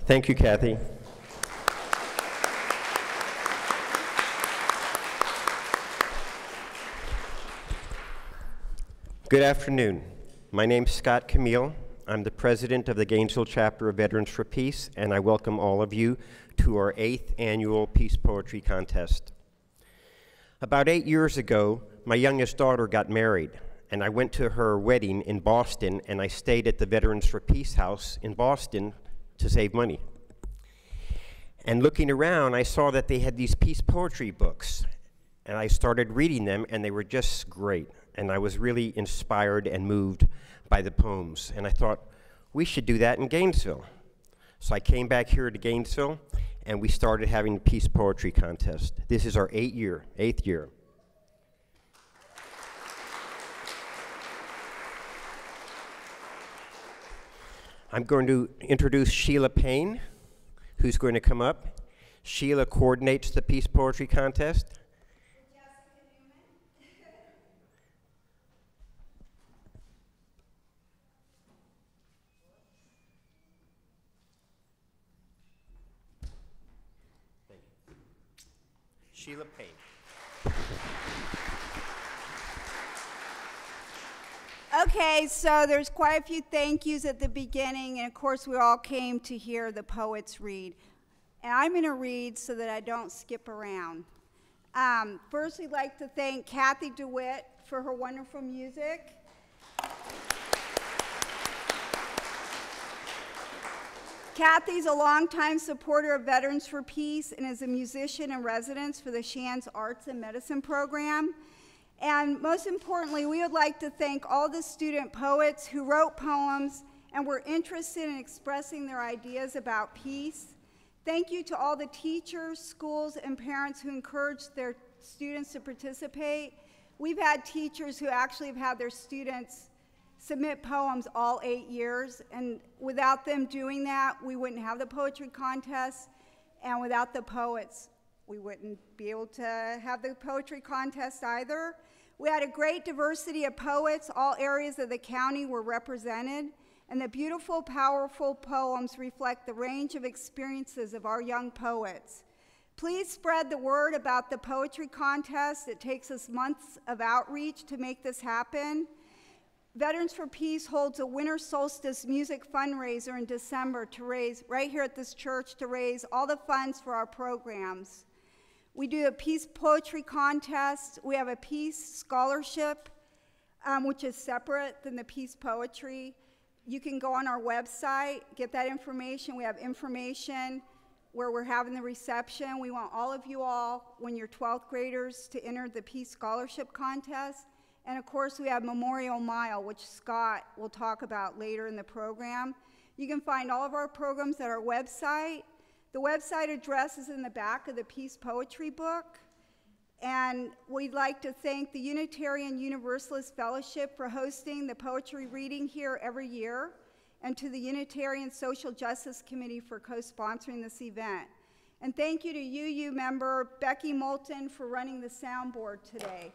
Thank you, Kathy. Good afternoon. My name's Scott Camille. I'm the president of the Gainesville chapter of Veterans for Peace, and I welcome all of you to our 8th annual Peace Poetry Contest. About 8 years ago, my youngest daughter got married, and I went to her wedding in Boston, and I stayed at the Veterans for Peace house in Boston to save money. And looking around, I saw that they had these peace poetry books, and I started reading them, and they were just great. And I was really inspired and moved by the poems. And I thought, we should do that in Gainesville. So I came back here to Gainesville, and we started having the Peace Poetry Contest. This is our 8th year. I'm going to introduce Sheila Payne, who's going to come up. Sheila coordinates the Peace Poetry Contest. Sheila Payne. Okay, so there's quite a few thank yous at the beginning, and of course we all came to hear the poets read. And I'm going to read so that I don't skip around. First, we'd like to thank Kathy DeWitt for her wonderful music. Kathy's a longtime supporter of Veterans for Peace and is a musician in residence for the Shands Arts and Medicine program. And most importantly, we would like to thank all the student poets who wrote poems and were interested in expressing their ideas about peace. Thank you to all the teachers, schools, and parents who encouraged their students to participate. We've had teachers who actually have had their students submit poems all 8 years, and without them doing that, we wouldn't have the poetry contest, and without the poets, we wouldn't be able to have the poetry contest either. We had a great diversity of poets. All areas of the county were represented, and the beautiful, powerful poems reflect the range of experiences of our young poets. Please spread the word about the poetry contest. It takes us months of outreach to make this happen. Veterans for Peace holds a winter solstice music fundraiser in December to raise, right here at this church, to raise all the funds for our programs. We do a peace poetry contest. We have a peace scholarship, which is separate than the peace poetry. You can go on our website, get that information. We have information where we're having the reception. We want all of you all, when you're 12th graders, to enter the peace scholarship contest. And of course, we have Memorial Mile, which Scott will talk about later in the program. You can find all of our programs at our website. The website address is in the back of the Peace Poetry book. And we'd like to thank the Unitarian Universalist Fellowship for hosting the poetry reading here every year, and to the Unitarian Social Justice Committee for co-sponsoring this event. And thank you to UU member Becky Moulton for running the soundboard today.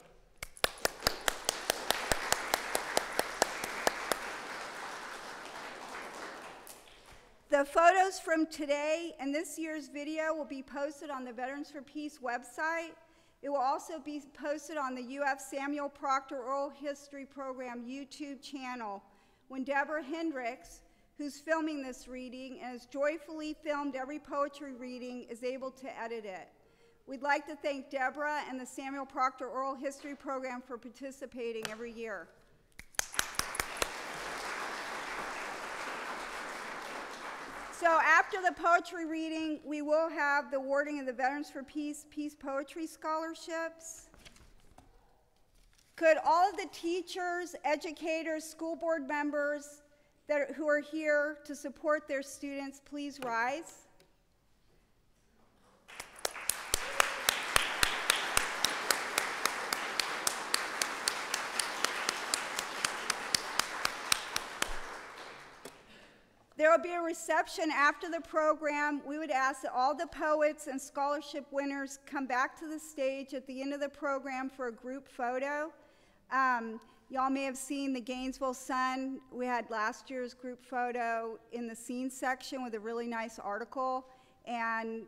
The photos from today and this year's video will be posted on the Veterans for Peace website. It will also be posted on the UF Samuel Proctor Oral History Program YouTube channel when Deborah Hendricks, who's filming this reading and has joyfully filmed every poetry reading, is able to edit it. We'd like to thank Deborah and the Samuel Proctor Oral History Program for participating every year. So after the poetry reading, we will have the awarding of the Veterans for Peace Peace Poetry Scholarships. Could all of the teachers, educators, school board members who are here to support their students please rise? There will be a reception after the program. We would ask that all the poets and scholarship winners come back to the stage at the end of the program for a group photo. Y'all may have seen the Gainesville Sun. We had last year's group photo in the scene section with a really nice article. And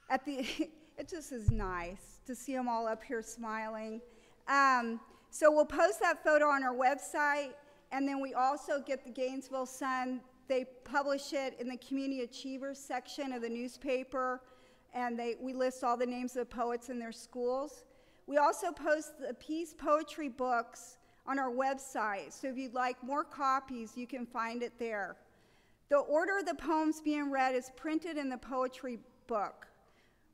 it just is nice to see them all up here smiling. So we'll post that photo on our website, and then we also get the Gainesville Sun. They publish it in the Community Achievers section of the newspaper, and we list all the names of the poets in their schools. We also post the Peace Poetry books on our website, so if you'd like more copies, you can find it there. The order of the poems being read is printed in the poetry book.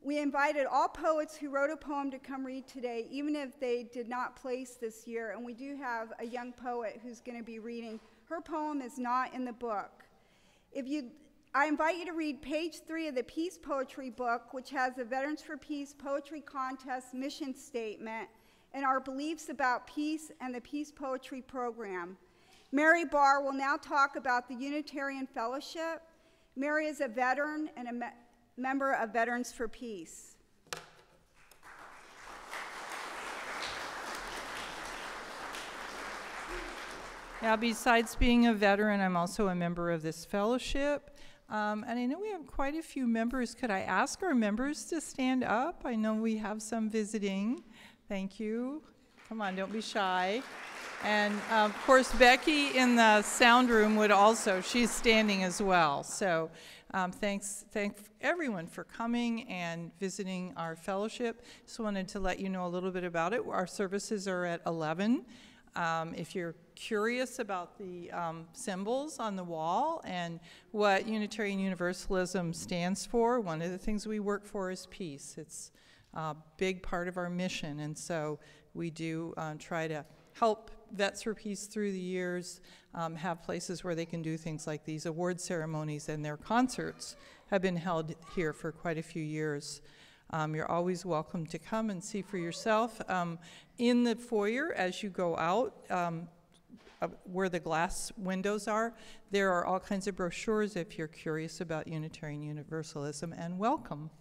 We invited all poets who wrote a poem to come read today, even if they did not place this year, and we do have a young poet who's going to be reading. Her poem is not in the book. I invite you to read page 3 of the Peace Poetry book, which has the Veterans for Peace Poetry Contest mission statement and our beliefs about peace and the Peace Poetry program. Mary Barr will now talk about the Unitarian Fellowship. Mary is a veteran and a member of Veterans for Peace. Yeah, besides being a veteran, I'm also a member of this fellowship. And I know we have quite a few members. Could I ask our members to stand up? I know we have some visiting. Thank you. Come on, don't be shy. And of course, Becky in the sound room would also, she's standing as well. So thanks everyone for coming and visiting our fellowship. Just wanted to let you know a little bit about it. Our services are at 11. If you're curious about the symbols on the wall and what Unitarian Universalism stands for, one of the things we work for is peace. It's a big part of our mission, and so we do try to help Vets for Peace through the years have places where they can do things like these award ceremonies, and their concerts have been held here for quite a few years. You're always welcome to come and see for yourself. In the foyer, as you go out, where the glass windows are, there are all kinds of brochures if you're curious about Unitarian Universalism, and welcome.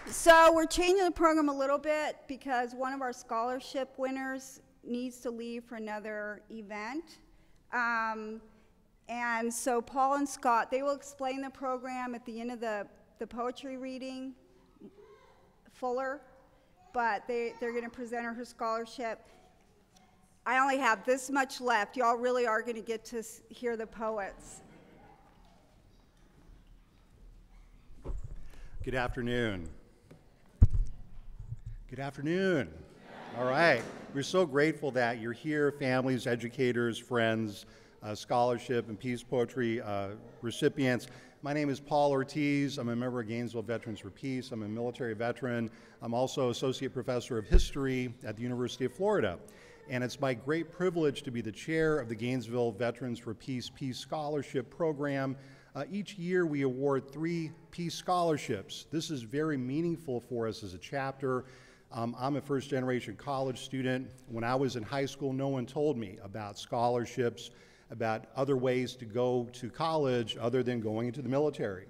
So we're changing the program a little bit because one of our scholarship winners needs to leave for another event. And so Paul and Scott, they will explain the program at the end of the poetry reading, Fuller, but they're going to present her scholarship. I only have this much left. Y'all really are going to get to hear the poets. Good afternoon. Good afternoon. All right. We're so grateful that you're here, families, educators, friends, scholarship and peace poetry recipients. My name is Paul Ortiz. I'm a member of Gainesville Veterans for Peace. I'm a military veteran. I'm also Associate Professor of History at the University of Florida. And it's my great privilege to be the chair of the Gainesville Veterans for Peace Peace Scholarship Program. Each year we award 3 peace scholarships. This is very meaningful for us as a chapter. I'm a first-generation college student. When I was in high school, no one told me about scholarships, about other ways to go to college other than going into the military.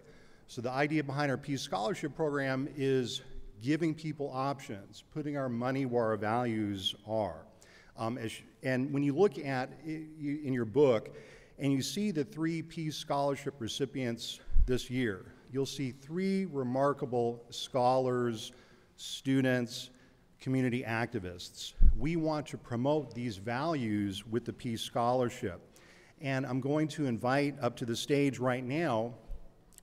So the idea behind our Peace Scholarship Program is giving people options, putting our money where our values are. And when you look at in your book and you see the 3 Peace Scholarship recipients this year, you'll see 3 remarkable scholars, students, community activists. We want to promote these values with the Peace Scholarship. And I'm going to invite up to the stage right now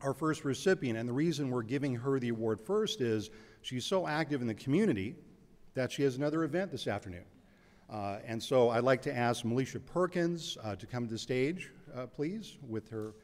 our first recipient. And the reason we're giving her the award first is she's so active in the community that she has another event this afternoon. And so I'd like to ask Melisha Perkins to come to the stage, please, with her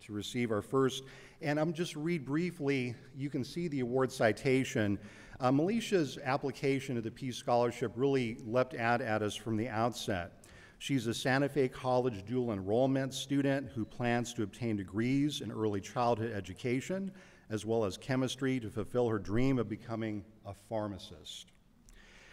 to receive our first. And I'm just read briefly, you can see the award citation. Melisha's application to the Peace Scholarship really leapt out at us from the outset. She's a Santa Fe College dual enrollment student who plans to obtain degrees in early childhood education, as well as chemistry, to fulfill her dream of becoming a pharmacist.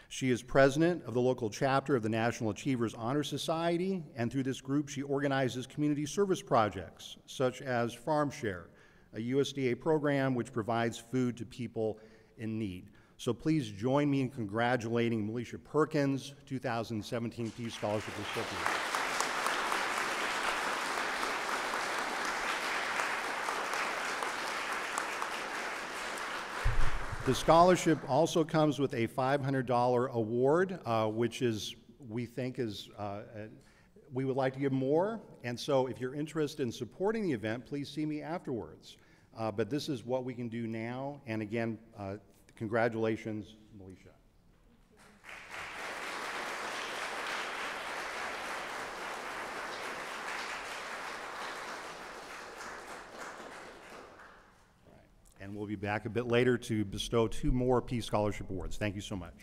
She is president of the local chapter of the National Achievers Honor Society, and through this group she organizes community service projects such as Farm Share, a USDA program which provides food to people in need. So please join me in congratulating Melisha Perkins, 2017 Peace Scholarship recipient. The scholarship also comes with a $500 award, which is, we think is, we would like to give more. And so if you're interested in supporting the event, please see me afterwards. But this is what we can do now. And again, congratulations, Melisha. And we'll be back a bit later to bestow 2 more Peace Scholarship Awards. Thank you so much.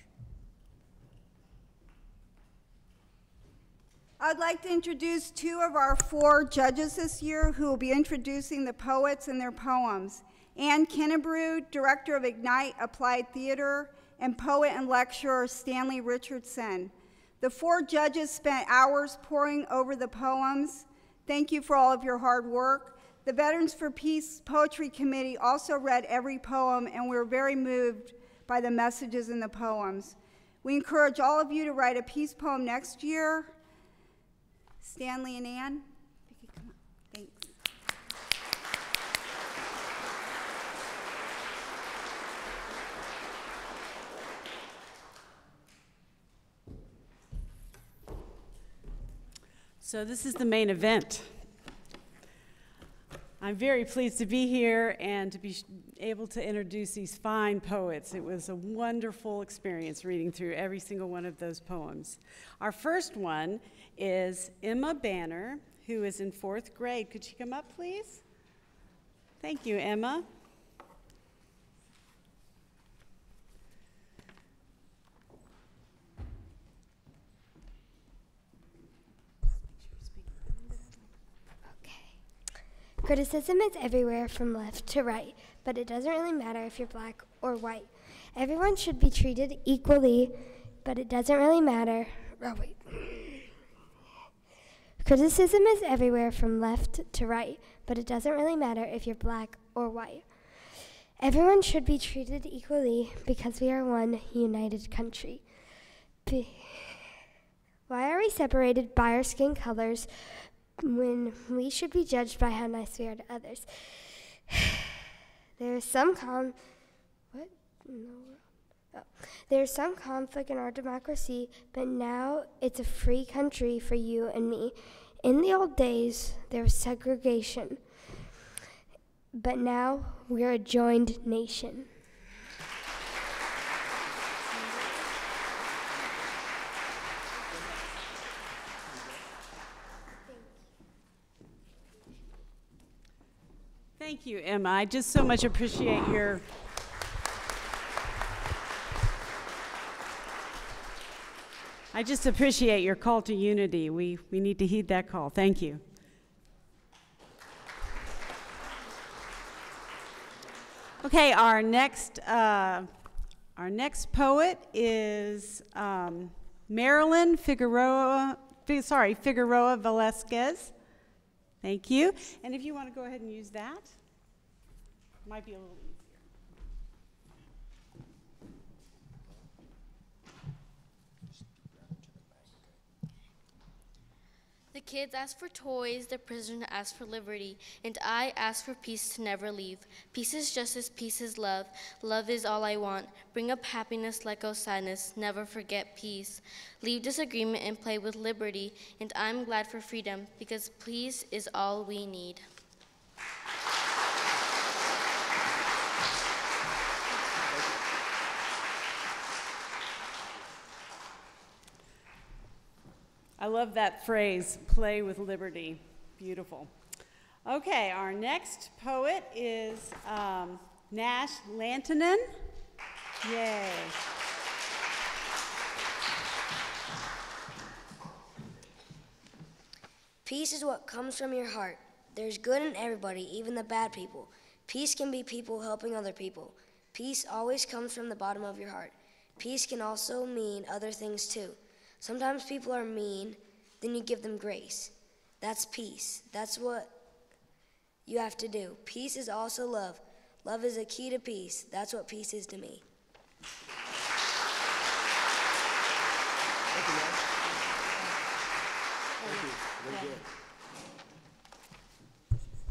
I'd like to introduce 2 of our 4 judges this year who will be introducing the poets and their poems. Ann Kennebrew, Director of Ignite Applied Theater, and poet and lecturer Stanley Richardson. The 4 judges spent hours poring over the poems. Thank you for all of your hard work. The Veterans for Peace Poetry Committee also read every poem, and we were very moved by the messages in the poems. We encourage all of you to write a peace poem next year. Stanley and Ann, if you could come up. Thanks. So this is the main event. I'm very pleased to be here and to be able to introduce these fine poets. It was a wonderful experience reading through every single one of those poems. Our first one is Emma Banner, who is in 4th grade. Could she come up, please? Thank you, Emma. Criticism is everywhere from left to right, but it doesn't really matter if you're black or white. Everyone should be treated equally, but it doesn't really matter. Oh, wait. Criticism is everywhere from left to right, but it doesn't really matter if you're black or white. Everyone should be treated equally because we are one united country. Why are we separated by our skin colors when we should be judged by how nice we are to others? There's some conflict in our democracy, but now it's a free country for you and me. In the old days, there was segregation, but now we're a joined nation. Thank you, Emma. I just so much appreciate your call to unity. We need to heed that call. Thank you. Okay, our next poet is Marilyn Figueroa Velasquez. Thank you. And if you want to go ahead and use that, might be a little easier. The kids ask for toys, the prisoner asks for liberty, and I ask for peace to never leave. Peace is justice, peace is love. Love is all I want. Bring up happiness, let go sadness, never forget peace. Leave disagreement and play with liberty, and I'm glad for freedom, because peace is all we need. I love that phrase, play with liberty. Beautiful. Okay, our next poet is Nash Lantanen. Yay. Peace is what comes from your heart. There's good in everybody, even the bad people. Peace can be people helping other people. Peace always comes from the bottom of your heart. Peace can also mean other things too. Sometimes people are mean, then you give them grace. That's peace. That's what you have to do. Peace is also love. Love is a key to peace. That's what peace is to me.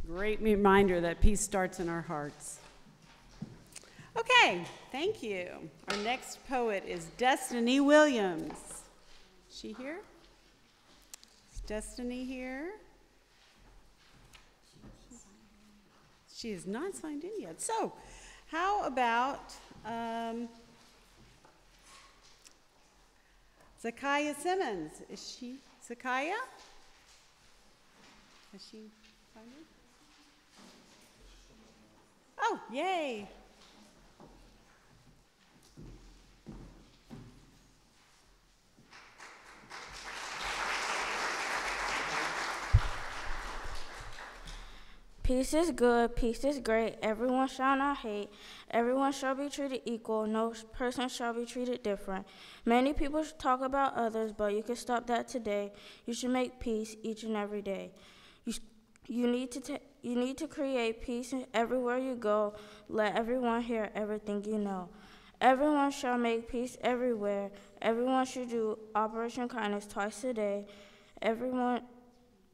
Great reminder that peace starts in our hearts. Okay, thank you. Our next poet is Destiny Williams. Is she here? Is Destiny here? She is not signed in yet. So, how about Zakiah Simmons? Is she Zakiah? Has she signed in? Oh, yay. Peace is good, peace is great, everyone shall not hate, everyone shall be treated equal, no person shall be treated different. Many people talk about others, but you can stop that today. You should make peace each and every day. You need to create peace everywhere you go. Let everyone hear everything you know. Everyone shall make peace everywhere. Everyone should do Operation Kindness twice a day. Everyone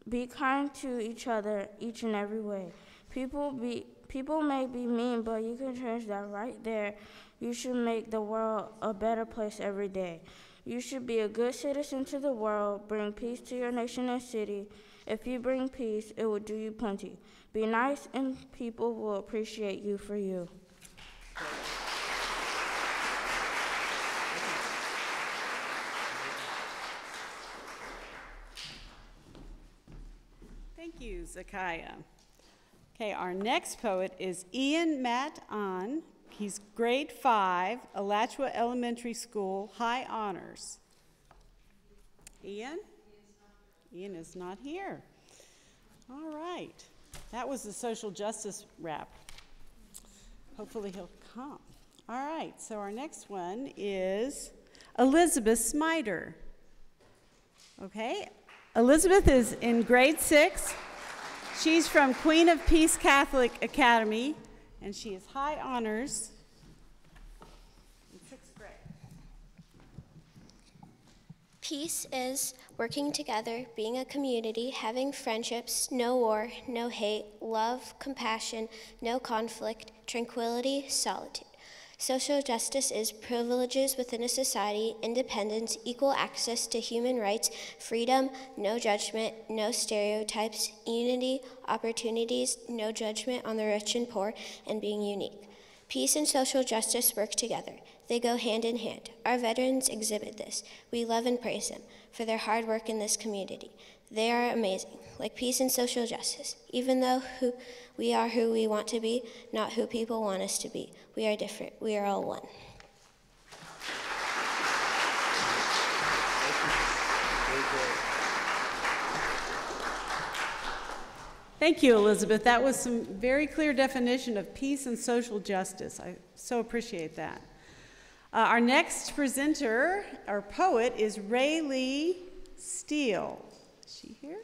be kind to each other each and every way. People may be mean, but you can change that right there. You should make the world a better place every day. You should be a good citizen to the world. Bring peace to your nation and city. If you bring peace, it will do you plenty. Be nice, and people will appreciate you for you. Thank you, Zakiah. Okay, our next poet is Ian Matt Ahn. He's grade 5, Alachua Elementary School, High Honors. Ian? Ian is not here. All right. That was the social justice rap. Hopefully he'll come. All right, so our next one is Elizabeth Smiter. Okay, Elizabeth is in grade 6. She's from Queen of Peace Catholic Academy, and she is High Honors in 6th grade. Peace is working together, being a community, having friendships, no war, no hate, love, compassion, no conflict, tranquility, solitude. Social justice is privileges within a society, independence, equal access to human rights, freedom, no judgment, no stereotypes, unity, opportunities, no judgment on the rich and poor, and being unique. Peace and social justice work together. They go hand in hand. Our veterans exhibit this. We love and praise them for their hard work in this community. They are amazing, like peace and social justice. Even though we are who we want to be, not who people want us to be. We are different. We are all one. Thank you, Elizabeth. That was some very clear definition of peace and social justice. I so appreciate that. Our next presenter, our poet, is Raylee Steele. Is she here?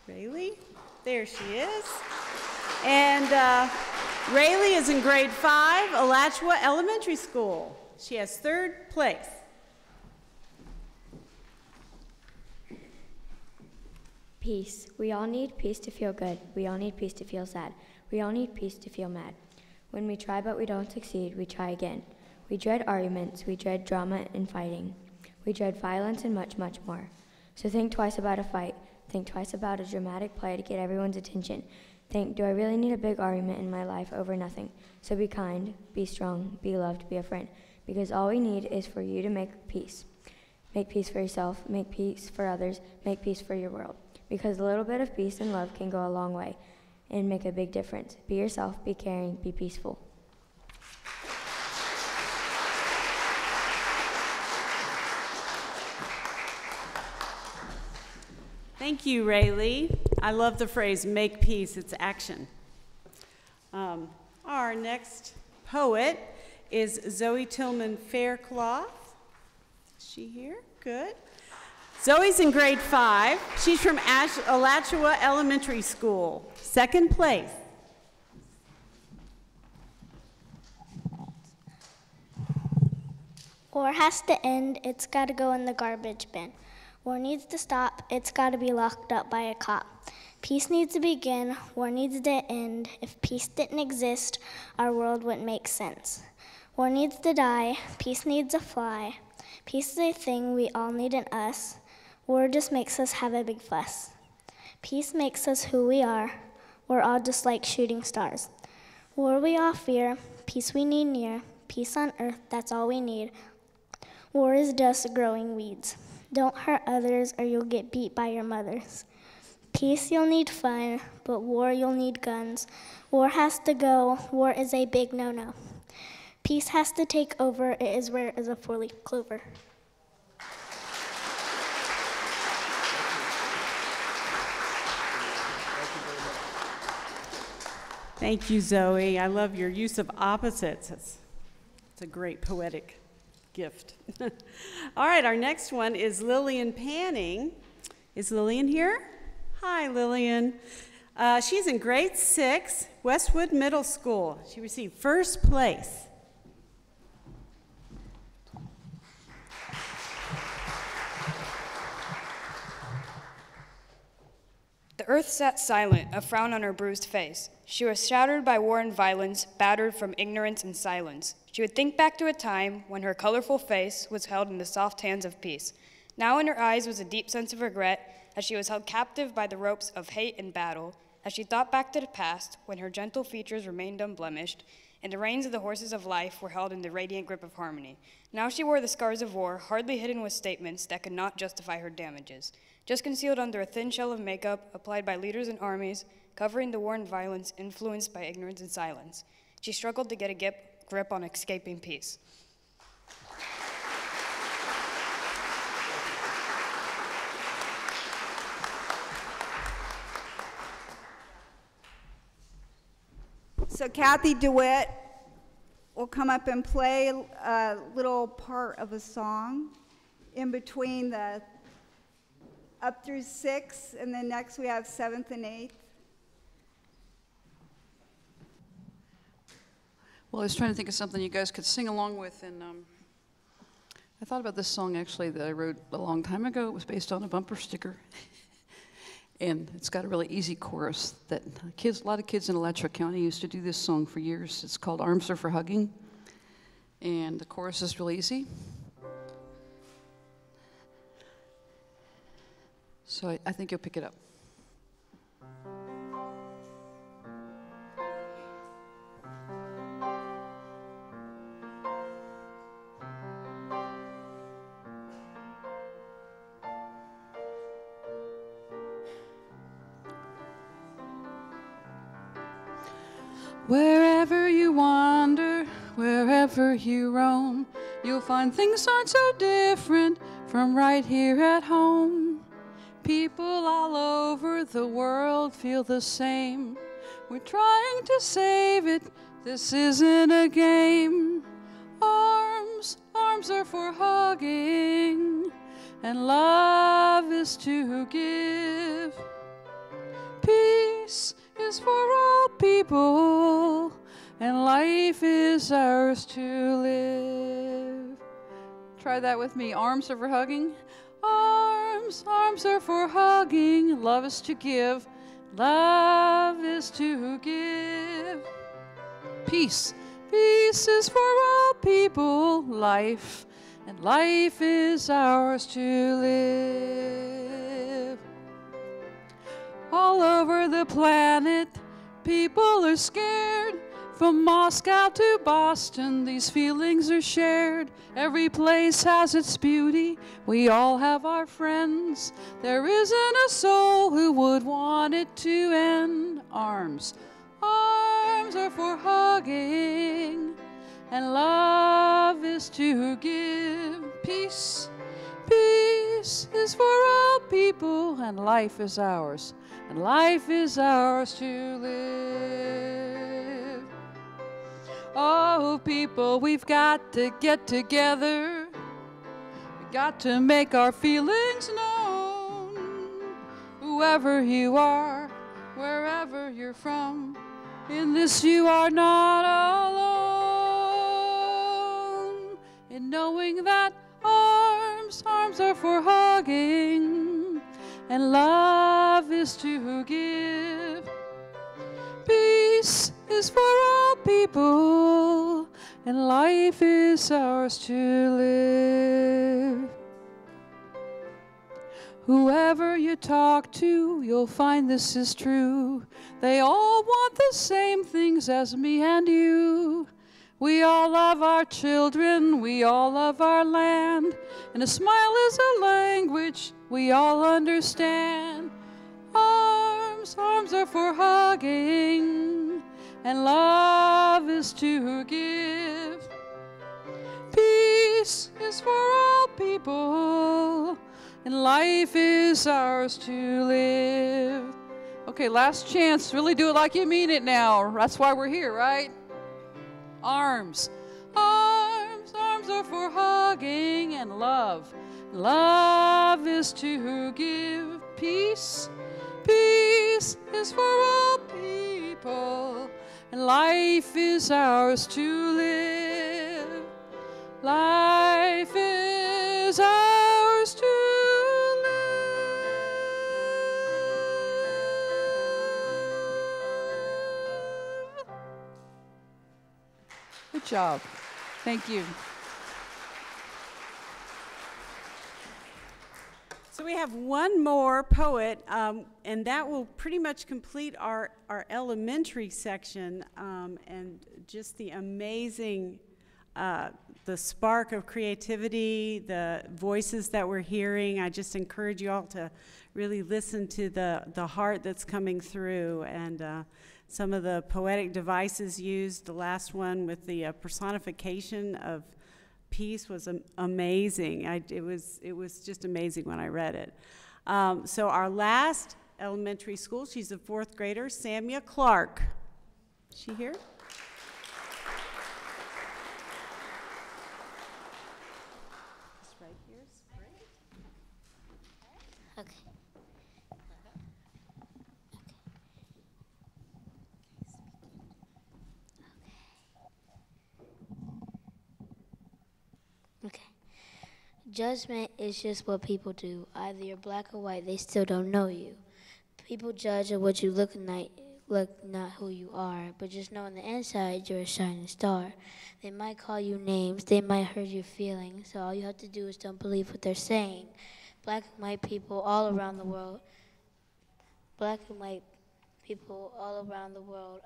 Raylee? There she is. And Raylee is in grade 5, Alachua Elementary School. She has 3rd place. Peace. We all need peace to feel good. We all need peace to feel sad. We all need peace to feel mad. When we try but we don't succeed, we try again. We dread arguments. We dread drama and fighting. We dread violence and much, much more. So think twice about a fight. Think twice about a dramatic play to get everyone's attention. Think, do I really need a big argument in my life over nothing? So be kind, be strong, be loved, be a friend. Because all we need is for you to make peace. Make peace for yourself, make peace for others, make peace for your world. Because a little bit of peace and love can go a long way and make a big difference. Be yourself, be caring, be peaceful. Thank you, Raylee. I love the phrase, make peace, it's action. Our next poet is Zoe Tillman Faircloth. Is she here? Good. Zoe's in grade 5. She's from Alachua Elementary School, 2nd place. War has to end, it's gotta go in the garbage bin. War needs to stop, it's gotta be locked up by a cop. Peace needs to begin, war needs to end. If peace didn't exist, our world wouldn't make sense. War needs to die, peace needs to fly. Peace is a thing we all need in us. War just makes us have a big fuss. Peace makes us who we are. We're all just like shooting stars. War we all fear, peace we need near. Peace on earth, that's all we need. War is just growing weeds. Don't hurt others or you'll get beat by your mothers. Peace you'll need fun, but war you'll need guns. War has to go, war is a big no-no. Peace has to take over, it is rare as a four-leaf clover. Thank you, Zoe. I love your use of opposites. It's a great poetic gift. All right, our next one is Lillian Panning. Is Lillian here? Hi, Lillian. She's in grade 6, Westwood Middle School. She received 1st place. The earth sat silent, a frown on her bruised face. She was shattered by war and violence, battered from ignorance and silence. She would think back to a time when her colorful face was held in the soft hands of peace. Now in her eyes was a deep sense of regret, as she was held captive by the ropes of hate and battle, as she thought back to the past, when her gentle features remained unblemished, and the reins of the horses of life were held in the radiant grip of harmony. Now she wore the scars of war, hardly hidden with statements that could not justify her damages. Just concealed under a thin shell of makeup applied by leaders and armies, covering the war and violence influenced by ignorance and silence. She struggled to get a grip on escaping peace. So Kathy DeWitt will come up and play a little part of a song in between the up through 6, and then next we have 7th and 8th. Well, I was trying to think of something you guys could sing along with, and I thought about this song actually that I wrote a long time ago. It was based on a bumper sticker, and it's got a really easy chorus that a lot of kids in Alachua County used to do this song for years. It's called "Arms Are for Hugging," and the chorus is really easy. So I think you'll pick it up. Wherever you wander, wherever you roam, you'll find things aren't so different from right here at home. People all over the world feel the same. We're trying to save it. This isn't a game. Arms are for hugging, and love is to give. Peace is for all people, and life is ours to live. Try that with me. Arms are for hugging. Arms are for hugging. Love is to give. Love is to give. Peace is for all people. Life, and life is ours to live. All over the planet, people are scared. From Moscow to Boston, these feelings are shared. Every place has its beauty. We all have our friends. There isn't a soul who would want it to end. Arms are for hugging, and love is to give. Peace is for all people, and life is ours, and life is ours to live. Oh, people, we've got to get together. We got to make our feelings known. Whoever you are, wherever you're from, in this you are not alone. In knowing that arms are for hugging, and love is to give. Peace is for all people, and life is ours to live. Whoever you talk to, you'll find this is true. They all want the same things as me and you. We all love our children, we all love our land, and a smile is a language we all understand. Arms are for hugging, and love is to give. Peace is for all people, and life is ours to live. Okay, last chance. Really do it like you mean it now. That's why we're here, right? Arms are for hugging, and love is to give. Peace is for all people, and life is ours to live. Life is ours to live. Good job. Thank you. So we have one more poet, and that will pretty much complete our elementary section, and just the amazing, the spark of creativity, the voices that we're hearing. I just encourage you all to really listen to the heart that's coming through, and some of the poetic devices used. The last one with the personification of piece was amazing. It was just amazing when I read it. So our last elementary school, she's a 4th grader, Samia Clark. Is she here? It's right here. Okay. Okay. Judgment is just what people do. Either you're black or white, they still don't know you. People judge at what you look like, not who you are. But just know on the inside, you're a shining star. They might call you names, they might hurt your feelings. So all you have to do is don't believe what they're saying. Black and white people all around the world,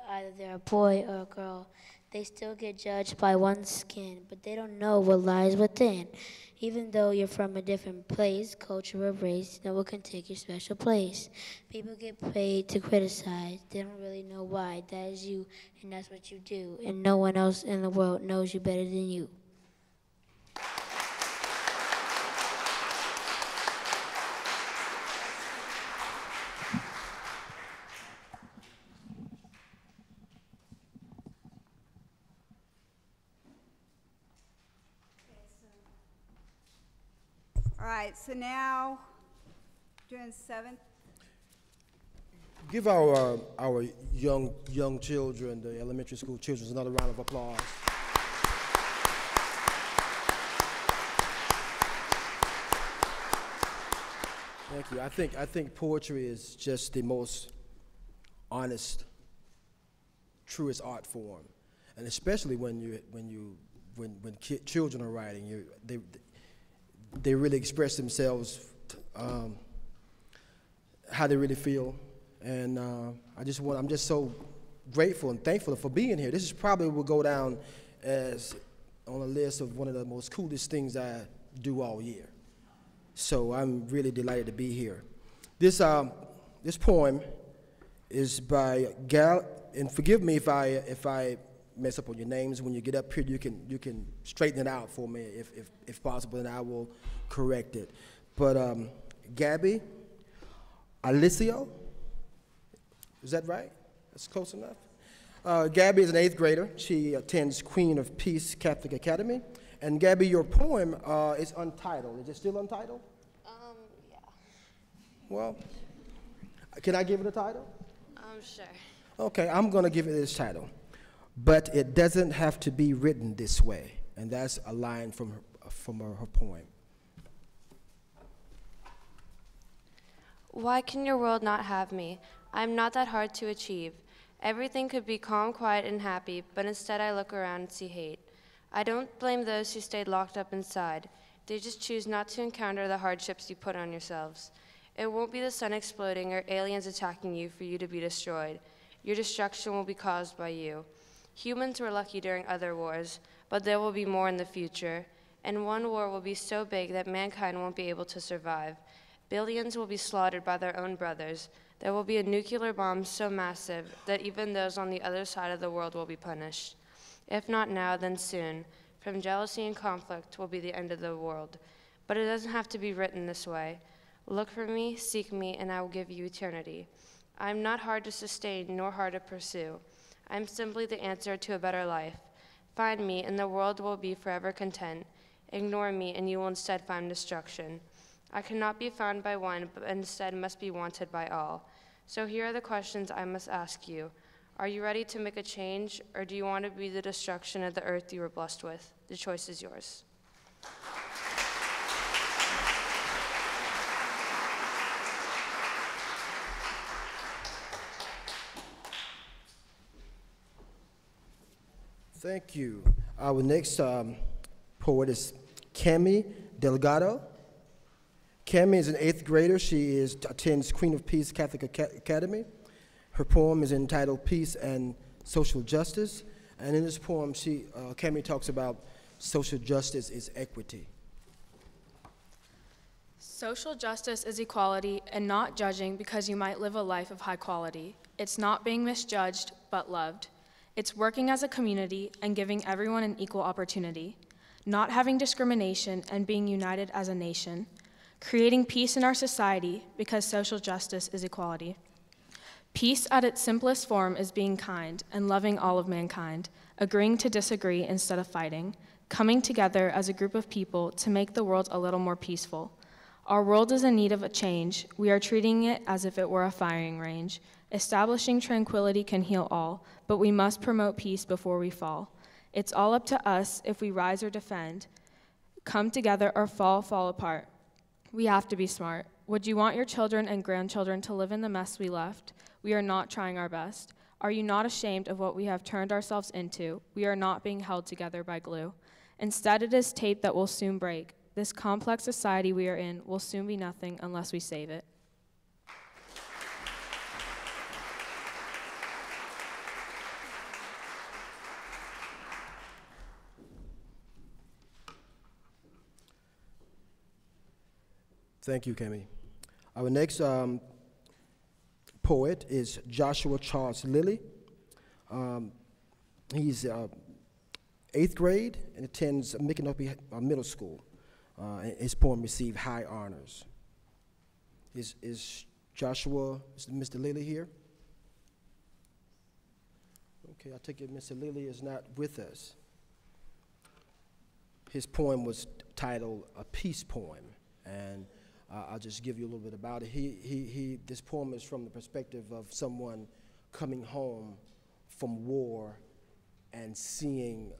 either they're a boy or a girl, they still get judged by one's skin, but they don't know what lies within. Even though you're from a different place, culture, or race, no one can take your special place. People get paid to criticize. They don't really know why. That is you, and that's what you do. And no one else in the world knows you better than you. All right, so now doing 7th. Give our young children, the elementary school children, another round of applause. Thank you. I think poetry is just the most honest, truest art form, and especially when children are writing, they really express themselves, how they really feel, and I'm just so grateful and thankful for being here. This is probably will go down as on a list of one of the most coolest things I do all year. So I'm really delighted to be here. This poem is by and forgive me if I mess up on your names. When you get up here, you can straighten it out for me if possible, and I will correct it. But Gabby Alicio, is that right? That's close enough. Gabby is an 8th grader. She attends Queen of Peace Catholic Academy, And Gabby, your poem is untitled. Is it still untitled? Yeah. Well, can I give it a title? Sure. Okay, I'm going to give it this title. But it doesn't have to be written this way. And that's a line from her poem. Why can your world not have me? I'm not that hard to achieve. Everything could be calm, quiet, and happy, but instead I look around and see hate. I don't blame those who stayed locked up inside. They just choose not to encounter the hardships you put on yourselves. It won't be the sun exploding or aliens attacking you for you to be destroyed. Your destruction will be caused by you. Humans were lucky during other wars, but there will be more in the future. And one war will be so big that mankind won't be able to survive. Billions will be slaughtered by their own brothers. There will be a nuclear bomb so massive that even those on the other side of the world will be punished. If not now, then soon. From jealousy and conflict will be the end of the world. But it doesn't have to be written this way. Look for me, seek me, and I will give you eternity. I am not hard to sustain nor hard to pursue. I am simply the answer to a better life. Find me, and the world will be forever content. Ignore me, and you will instead find destruction. I cannot be found by one, but instead must be wanted by all. So here are the questions I must ask you. Are you ready to make a change, or do you want to be the destruction of the earth you were blessed with? The choice is yours. Thank you. Our next poet is Cami Delgado. Cami is an 8th grader. She attends Queen of Peace Catholic Academy. Her poem is entitled Peace and Social Justice. And in this poem, Cami talks about social justice is equity. Social justice is equality and not judging because you might live a life of high quality. It's not being misjudged, but loved. It's working as a community and giving everyone an equal opportunity. Not having discrimination and being united as a nation. Creating peace in our society because social justice is equality. Peace at its simplest form is being kind and loving all of mankind, agreeing to disagree instead of fighting, coming together as a group of people to make the world a little more peaceful. Our world is in need of a change. We are treating it as if it were a firing range. Establishing tranquility can heal all, but we must promote peace before we fall. It's all up to us if we rise or defend, come together or fall apart. We have to be smart. Would you want your children and grandchildren to live in the mess we left? We are not trying our best. Are you not ashamed of what we have turned ourselves into? We are not being held together by glue. Instead, it is tape that will soon break. This complex society we are in will soon be nothing unless we save it. Thank you, Cami. Our next poet is Joshua Charles Lilly. He's 8th grade and attends Micanopy Middle School. His poem received high honors. Is Mr. Lilly here? Okay, I take it Mr. Lilly is not with us. His poem was titled A Peace Poem, and I'll just give you a little bit about it. This poem is from the perspective of someone coming home from war and seeing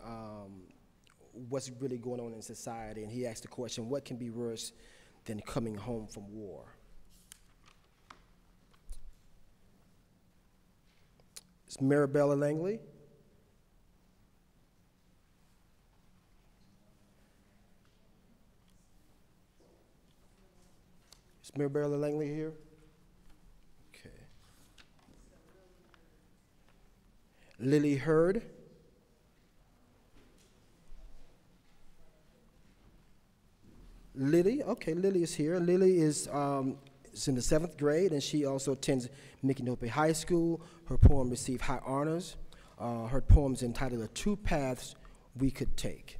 what's really going on in society. And he asked the question, what can be worse than coming home from war? It's Marabella Langley. Is Marabella Langley here? Okay. Lily Hurd. Lily, okay, Lily is here. Lily is in the 7th grade, and she also attends Micanopy High School. Her poem received high honors. Her poem is entitled The Two Paths We Could Take.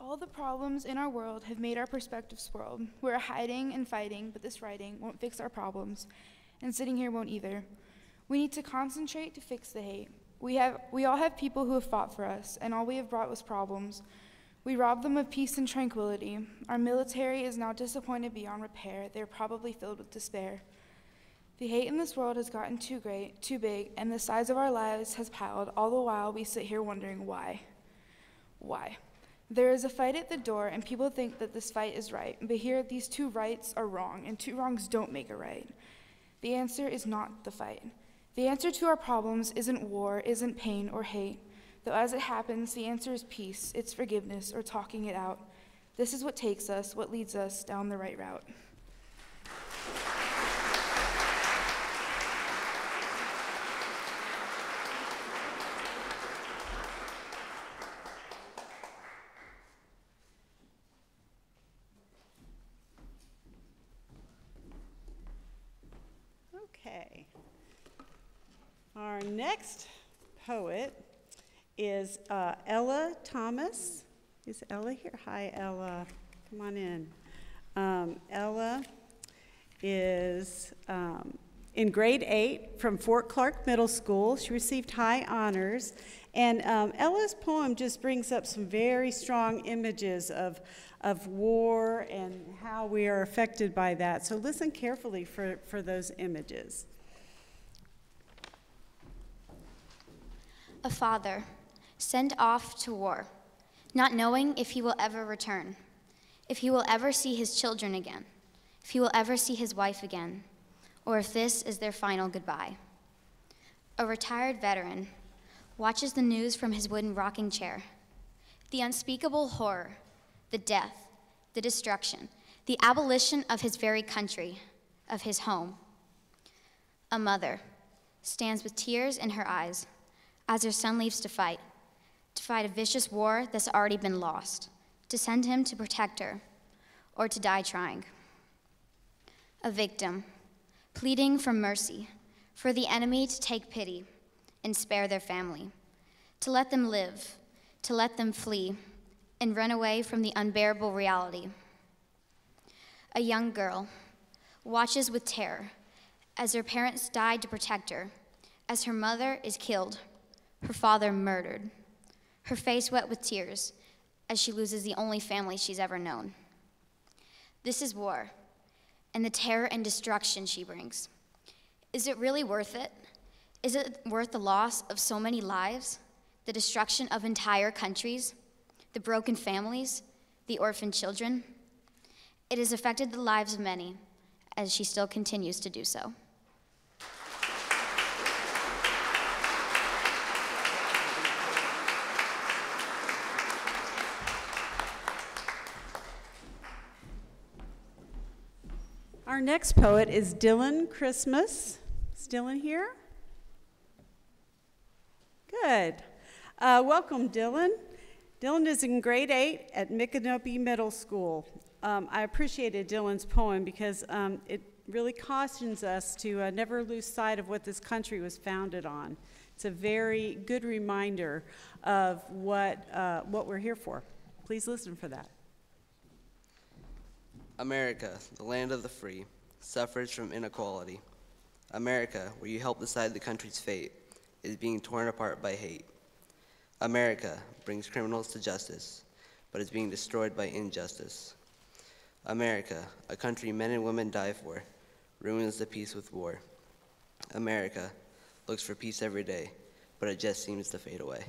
All the problems in our world have made our perspective swirl. We're hiding and fighting, but this writing won't fix our problems, and sitting here won't either. We need to concentrate to fix the hate. We all have people who have fought for us, and all we have brought was problems. We robbed them of peace and tranquility. Our military is now disappointed beyond repair. They're probably filled with despair. The hate in this world has gotten too great, too big, and the size of our lives has piled. All the while, we sit here wondering why. Why? There is a fight at the door, and people think that this fight is right. But here, these two rights are wrong, and two wrongs don't make a right. The answer is not the fight. The answer to our problems isn't war, isn't pain or hate. Though as it happens, the answer is peace, it's forgiveness, or talking it out. This is what takes us, what leads us down the right route. Okay. Our next poet is Ella Thomas. Is Ella here? Hi, Ella. Come on in. Ella is in grade 8 from Fort Clark Middle School. She received high honors. And Ella's poem just brings up some very strong images of war and how we are affected by that. So listen carefully for those images. A father sent off to war, not knowing if he will ever return, if he will ever see his children again, if he will ever see his wife again, or if this is their final goodbye. A retired veteran watches the news from his wooden rocking chair. The unspeakable horror, the death, the destruction, the abolition of his very country, of his home. A mother stands with tears in her eyes as her son leaves to fight a vicious war that's already been lost, to send him to protect her, or to die trying. A victim, pleading for mercy, for the enemy to take pity and spare their family, to let them live, to let them flee, and run away from the unbearable reality. A young girl watches with terror as her parents died to protect her, as her mother is killed, her father murdered, her face wet with tears as she loses the only family she's ever known. This is war, and the terror and destruction she brings. Is it really worth it? Is it worth the loss of so many lives, the destruction of entire countries, the broken families, the orphaned children? It has affected the lives of many, as she still continues to do so. Our next poet is Dylan Christmas. Is Dylan here? Good. Welcome, Dylan. Dylan is in grade 8 at Micanopy Middle School. I appreciated Dylan's poem because it really cautions us to never lose sight of what this country was founded on. It's a very good reminder of what we're here for. Please listen for that. America, the land of the free, suffers from inequality. America, where you help decide the country's fate, is being torn apart by hate. America brings criminals to justice, but is being destroyed by injustice. America, a country men and women die for, ruins the peace with war. America looks for peace every day, but it just seems to fade away.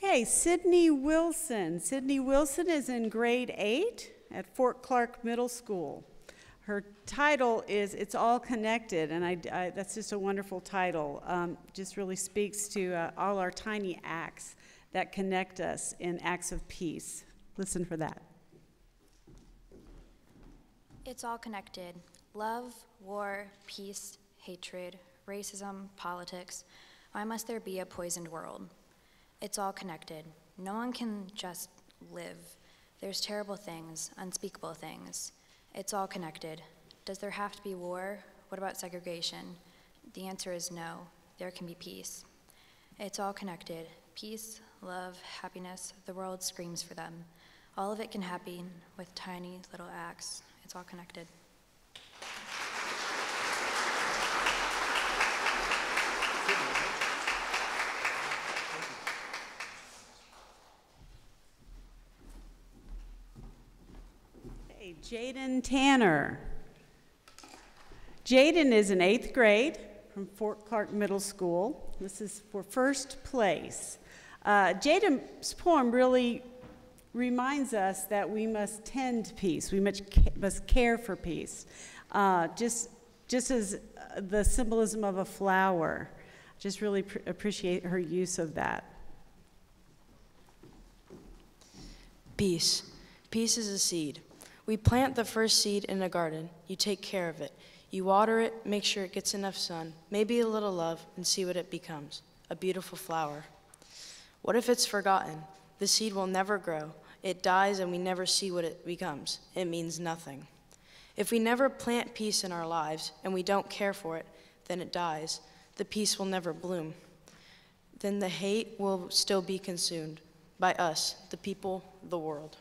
Okay, Sydney Wilson. Sydney Wilson is in grade 8 at Fort Clark Middle School. Her title is It's All Connected, and that's just a wonderful title. Just really speaks to all our tiny acts that connect us in acts of peace. Listen for that. It's all connected. Love, war, peace, hatred, racism, politics. Why must there be a poisoned world? It's all connected. No one can just live. There's terrible things, unspeakable things. It's all connected. Does there have to be war? What about segregation? The answer is no. There can be peace. It's all connected. Peace, love, happiness, the world screams for them. All of it can happen with tiny little acts. It's all connected. Hey, Jaden Tanner. Jaden is in 8th grade from Fort Clark Middle School. This is for first place. Jaden's poem really reminds us that we must tend peace. We must care for peace. Just as the symbolism of a flower. Just really appreciate her use of that. Peace. Peace is a seed. We plant the first seed in a garden. You take care of it. You water it, make sure it gets enough sun, maybe a little love, and see what it becomes, a beautiful flower. What if it's forgotten? The seed will never grow. It dies and we never see what it becomes. It means nothing. If we never plant peace in our lives and we don't care for it, then it dies. The peace will never bloom. Then the hate will still be consumed by us, the people, the world.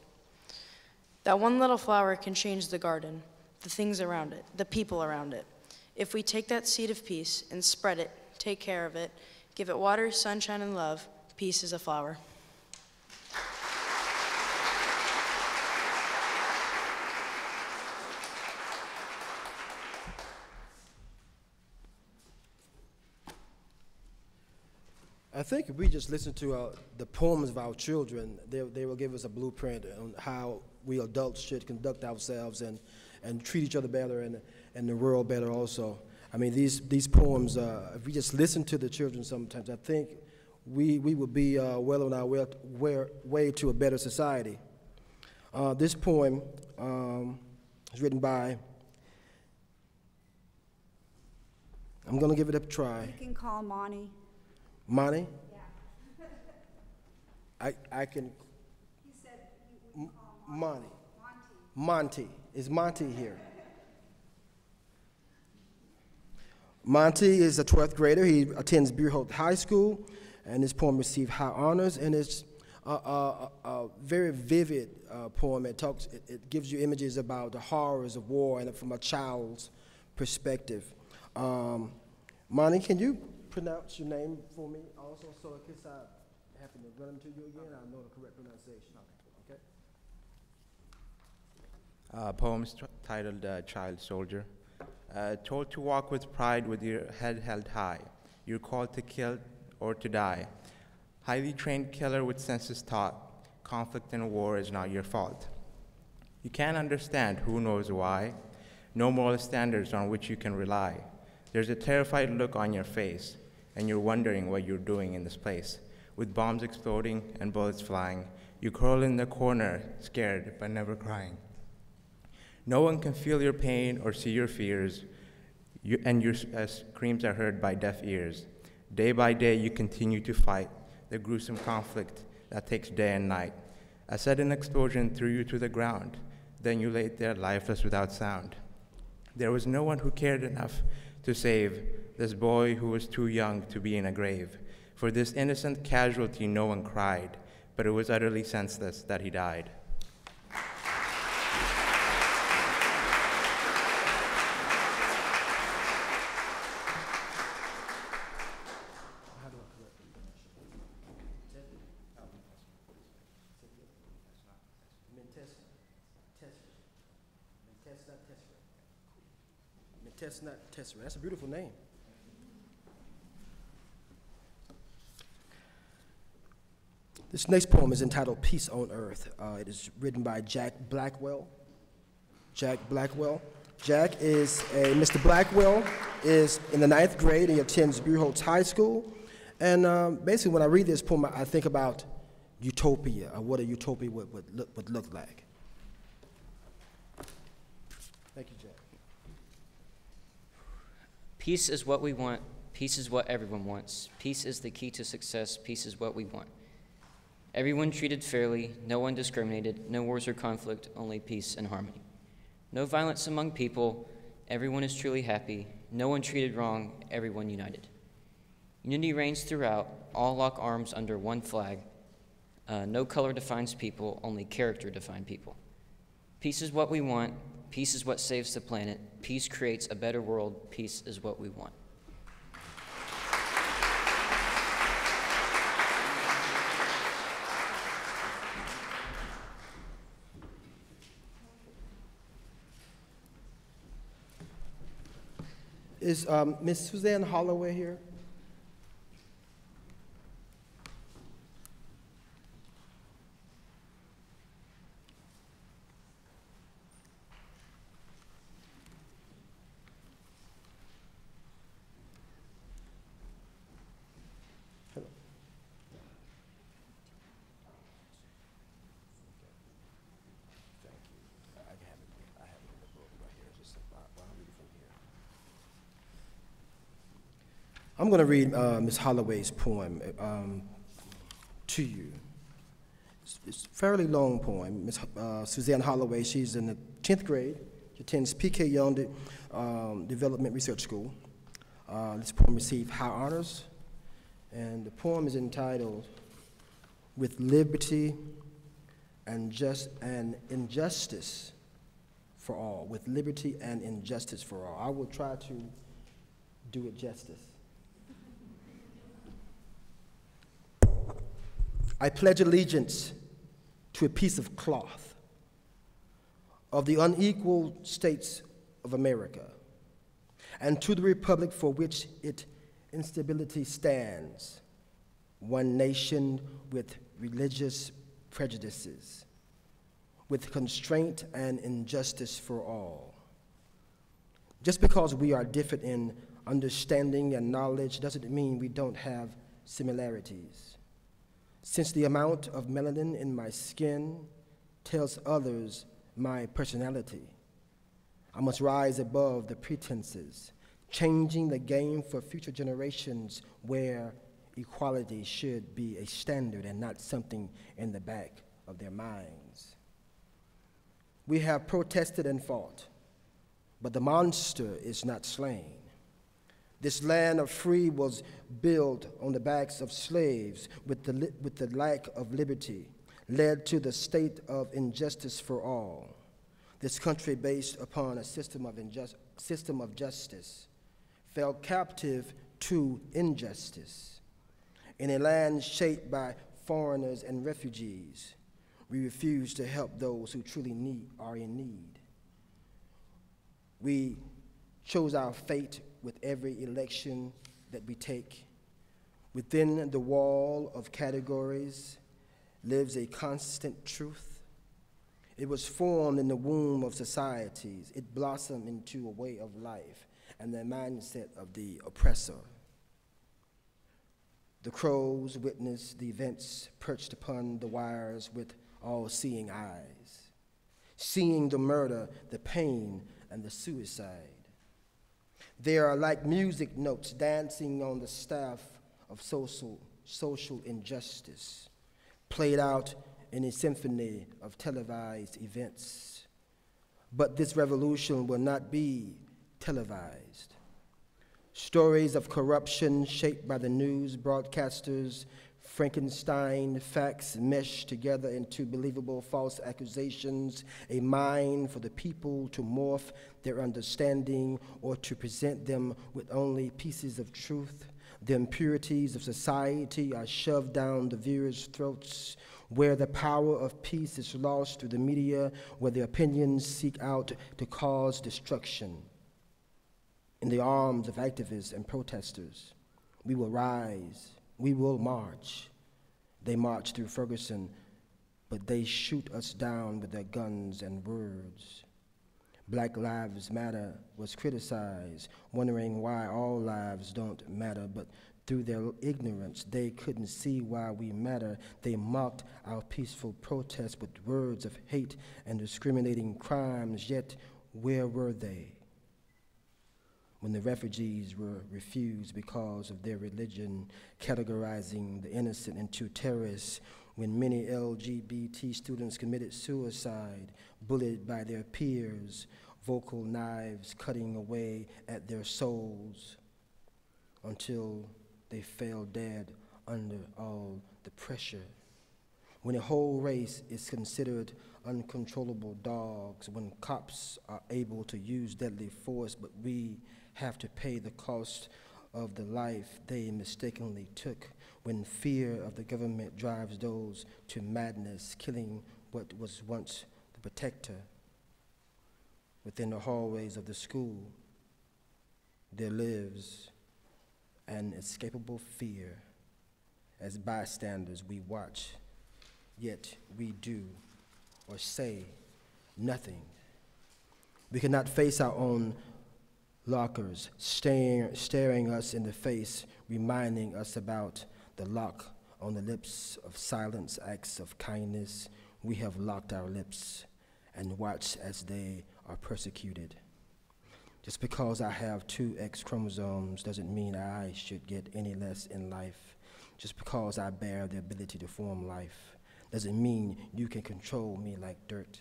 That one little flower can change the garden, the things around it, the people around it. If we take that seed of peace and spread it, take care of it, give it water, sunshine, and love, peace is a flower. I think if we just listen to the poems of our children, they will give us a blueprint on how we adults should conduct ourselves and treat each other better and the world better also. I mean, these poems, if we just listen to the children sometimes, I think we would be well on our way to a better society. This poem is written by, I'm going to give it a try. You can call Monty. Monty? Yeah. I can. He said you can call Monty. Monty. Is Monty here? Monty is a 12th grader. He attends Bureau High School, and his poem received high honors, and it's a very vivid poem. It gives you images about the horrors of war and from a child's perspective. Monty, can you pronounce your name for me also, so in case I happen to run into you again, I know the correct pronunciation. Okay. Poems titled Child Soldier. Told to walk with pride with your head held high. You're called to kill or to die. Highly trained killer with senses taught. Conflict and war is not your fault. You can't understand who knows why. No moral standards on which you can rely. There's a terrified look on your face, and you're wondering what you're doing in this place. With bombs exploding and bullets flying, you curl in the corner, scared but never crying. No one can feel your pain or see your fears, and your screams are heard by deaf ears. Day by day, you continue to fight the gruesome conflict that takes day and night. A sudden explosion threw you to the ground. Then you laid there lifeless without sound. There was no one who cared enough to save this boy who was too young to be in a grave. For this innocent casualty, no one cried, but it was utterly senseless that he died. That's a beautiful name. This next poem is entitled Peace on Earth. It is written by Jack Blackwell. Jack is Mr. Blackwell is in the 9th grade. He attends Bureau High School. And basically when I read this poem, I think about utopia, or what a utopia would look like. Thank you, Jack. Peace is what we want. Peace is what everyone wants. Peace is the key to success. Peace is what we want. Everyone treated fairly, no one discriminated, no wars or conflict, only peace and harmony. No violence among people, everyone is truly happy. No one treated wrong, everyone united. Unity reigns throughout, all lock arms under one flag. No color defines people, only character defines people. Peace is what we want, peace is what saves the planet, peace creates a better world, peace is what we want. Is Miss Suzanne Holloway here? I'm going to read Ms. Holloway's poem to you. It's a fairly long poem. Ms. Suzanne Holloway, she's in the 10th grade. She attends P.K. Young Development Research School. This poem received high honors, and the poem is entitled "With Liberty and Injustice for All." With liberty and injustice for all. I will try to do it justice. I pledge allegiance to a piece of cloth of the unequal states of America, and to the republic for which its instability stands, one nation with religious prejudices, with constraint and injustice for all. Just because we are different in understanding and knowledge doesn't mean we don't have similarities. Since the amount of melanin in my skin tells others my personality, I must rise above the pretenses, changing the game for future generations where equality should be a standard and not something in the back of their minds. We have protested and fought, but the monster is not slain. This land of free was built on the backs of slaves with the lack of liberty, led to the state of injustice for all. This country based upon a system of justice fell captive to injustice. In a land shaped by foreigners and refugees, we refuse to help those who truly are in need. We chose our fate with every election that we take. Within the wall of categories lives a constant truth. It was formed in the womb of societies. It blossomed into a way of life and the mindset of the oppressor. The crows witnessed the events perched upon the wires with all-seeing eyes, seeing the murder, the pain, and the suicide. They are like music notes dancing on the staff of social injustice, played out in a symphony of televised events. But this revolution will not be televised. Stories of corruption shaped by the news broadcasters, Frankenstein facts meshed together into believable false accusations, a mind for the people to morph their understanding or to present them with only pieces of truth. The impurities of society are shoved down the viewers' throats, where the power of peace is lost through the media, where the opinions seek out to cause destruction. In the arms of activists and protesters, we will rise, we will march. They march through Ferguson, but they shoot us down with their guns and words. Black Lives Matter was criticized, wondering why all lives don't matter, but through their ignorance, they couldn't see why we matter. They mocked our peaceful protests with words of hate and discriminating crimes, yet where were they? When the refugees were refused because of their religion, categorizing the innocent into terrorists, when many LGBT students committed suicide, bullied by their peers, vocal knives cutting away at their souls until they fell dead under all the pressure. When a whole race is considered uncontrollable dogs, when cops are able to use deadly force, but we have to pay the cost of the life they mistakenly took, when fear of the government drives those to madness, killing what was once the protector. Within the hallways of the school, there lives an inescapable fear. As bystanders, we watch, yet we do or say nothing. We cannot face our own lockers, staring us in the face, reminding us about the lock on the lips of silence, acts of kindness. We have locked our lips and watched as they are persecuted. Just because I have 2 X chromosomes doesn't mean I should get any less in life. Just because I bear the ability to form life doesn't mean you can control me like dirt.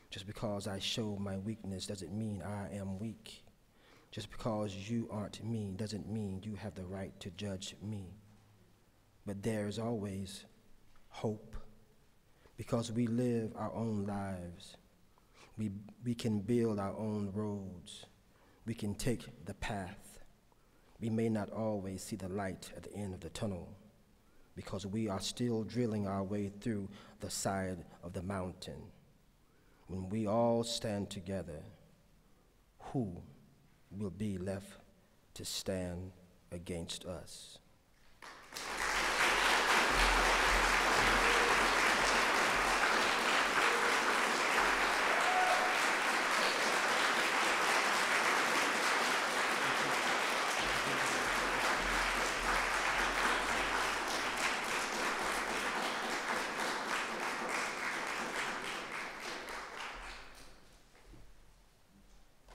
Just because I show my weakness doesn't mean I am weak. Just because you aren't me doesn't mean you have the right to judge me. But there's always hope, because we live our own lives. We can build our own roads. We can take the path. We may not always see the light at the end of the tunnel, because we are still drilling our way through the side of the mountain. When we all stand together, who will be left to stand against us?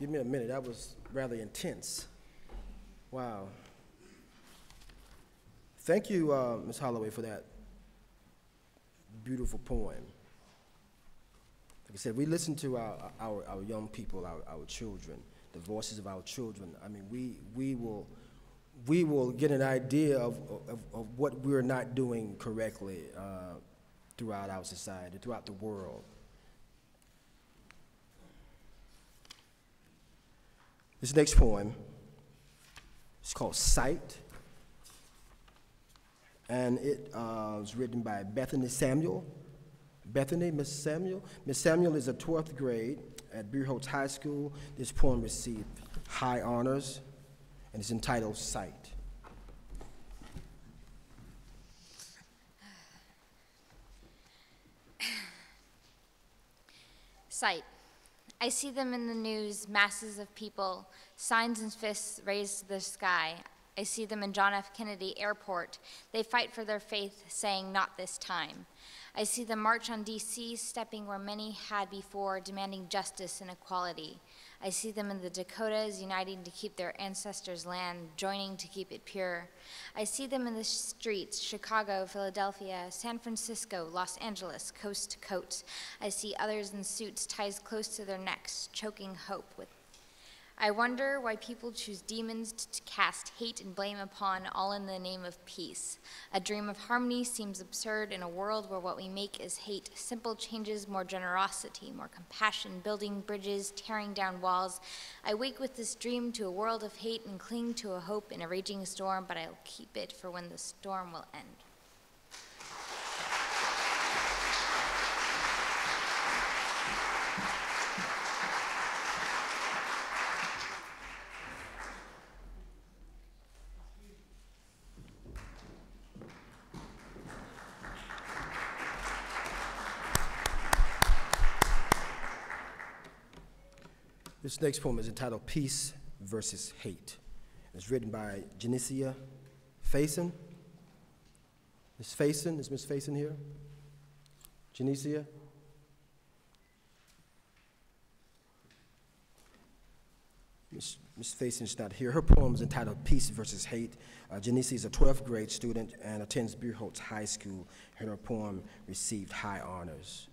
Give me a minute, that was rather intense. Wow. Thank you, Ms. Holloway, for that beautiful poem. Like I said, we listen to our young people, our children, the voices of our children. I mean, we will get an idea of what we're not doing correctly throughout our society, throughout the world. This next poem is called Sight, and it was written by Bethany Samuel. Bethany, Miss Samuel. Miss Samuel is a 12th grade at Beerholtz High School. This poem received high honors, and it's entitled Sight. Sight. I see them in the news, masses of people, signs and fists raised to the sky. I see them in John F. Kennedy Airport. They fight for their faith, saying, "Not this time." I see them march on D.C., stepping where many had before, demanding justice and equality. I see them in the Dakotas, uniting to keep their ancestors' land, joining to keep it pure. I see them in the streets, Chicago, Philadelphia, San Francisco, Los Angeles, coast to coast. I see others in suits, ties close to their necks, choking hope with. I wonder why people choose demons to cast hate and blame upon, all in the name of peace. A dream of harmony seems absurd in a world where what we make is hate. Simple changes, more generosity, more compassion, building bridges, tearing down walls. I wake with this dream to a world of hate and cling to a hope in a raging storm, but I'll keep it for when the storm will end. This next poem is entitled Peace versus Hate. It's written by Genesia Faison. Ms. Faison, is Ms. Faison here? Genesia? Ms. Faison's not here. Her poem is entitled Peace versus Hate. Janice is a 12th grade student and attends Buerholz High School, and her poem received high honors.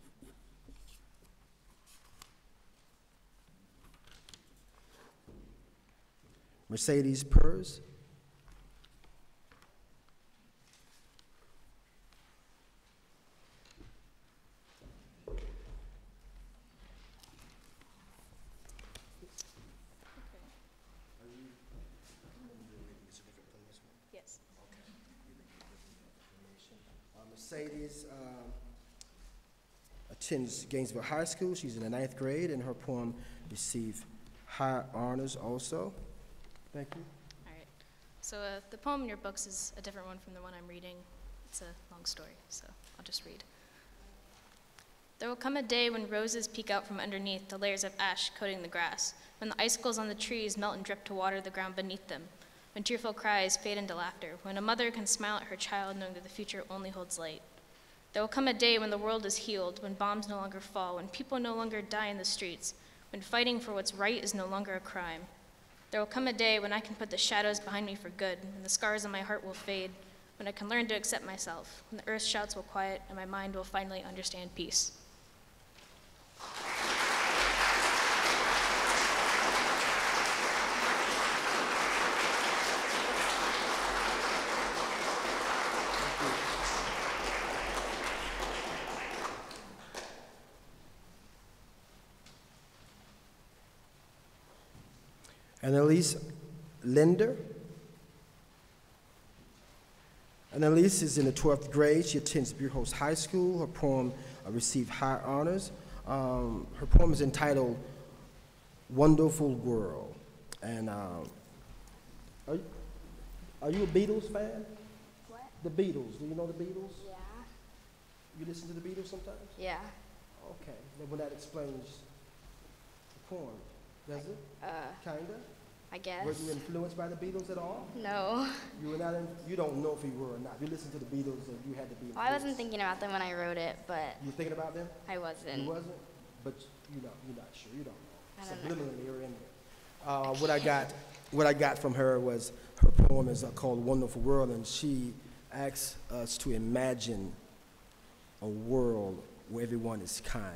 Mercedes Purrs. Yes. Mercedes attends Gainesville High School. She's in the 9th grade, and her poem received high honors also. Thank you. All right. So the poem in your books is a different one from the one I'm reading. It's a long story, so I'll just read. There will come a day when roses peek out from underneath the layers of ash coating the grass, when the icicles on the trees melt and drip to water the ground beneath them, when tearful cries fade into laughter, when a mother can smile at her child knowing that the future only holds light. There will come a day when the world is healed, when bombs no longer fall, when people no longer die in the streets, when fighting for what's right is no longer a crime. There will come a day when I can put the shadows behind me for good, and the scars on my heart will fade, when I can learn to accept myself, when the earth's shouts will quiet, and my mind will finally understand peace. Annalise Linder. Annalise is in the 12th grade. She attends Buerholz High School. Her poem received high honors. Her poem is entitled Wonderful World. And are you a Beatles fan? What? The Beatles. Do you know the Beatles? Yeah. You listen to the Beatles sometimes? Yeah. Okay. Well, that explains the poem, does it? Kinda? I guess. Were you influenced by the Beatles at all? No. You were not. You don't know if you were or not. You listened to the Beatles, and you had to be. Well, I wasn't thinking about them when I wrote it, but. You were thinking about them? I wasn't. You wasn't, but you're not sure. You don't know. I don't know. Subliminally, you're in there. What I got from her was her poem is called "Wonderful World," and she asks us to imagine a world where everyone is kind.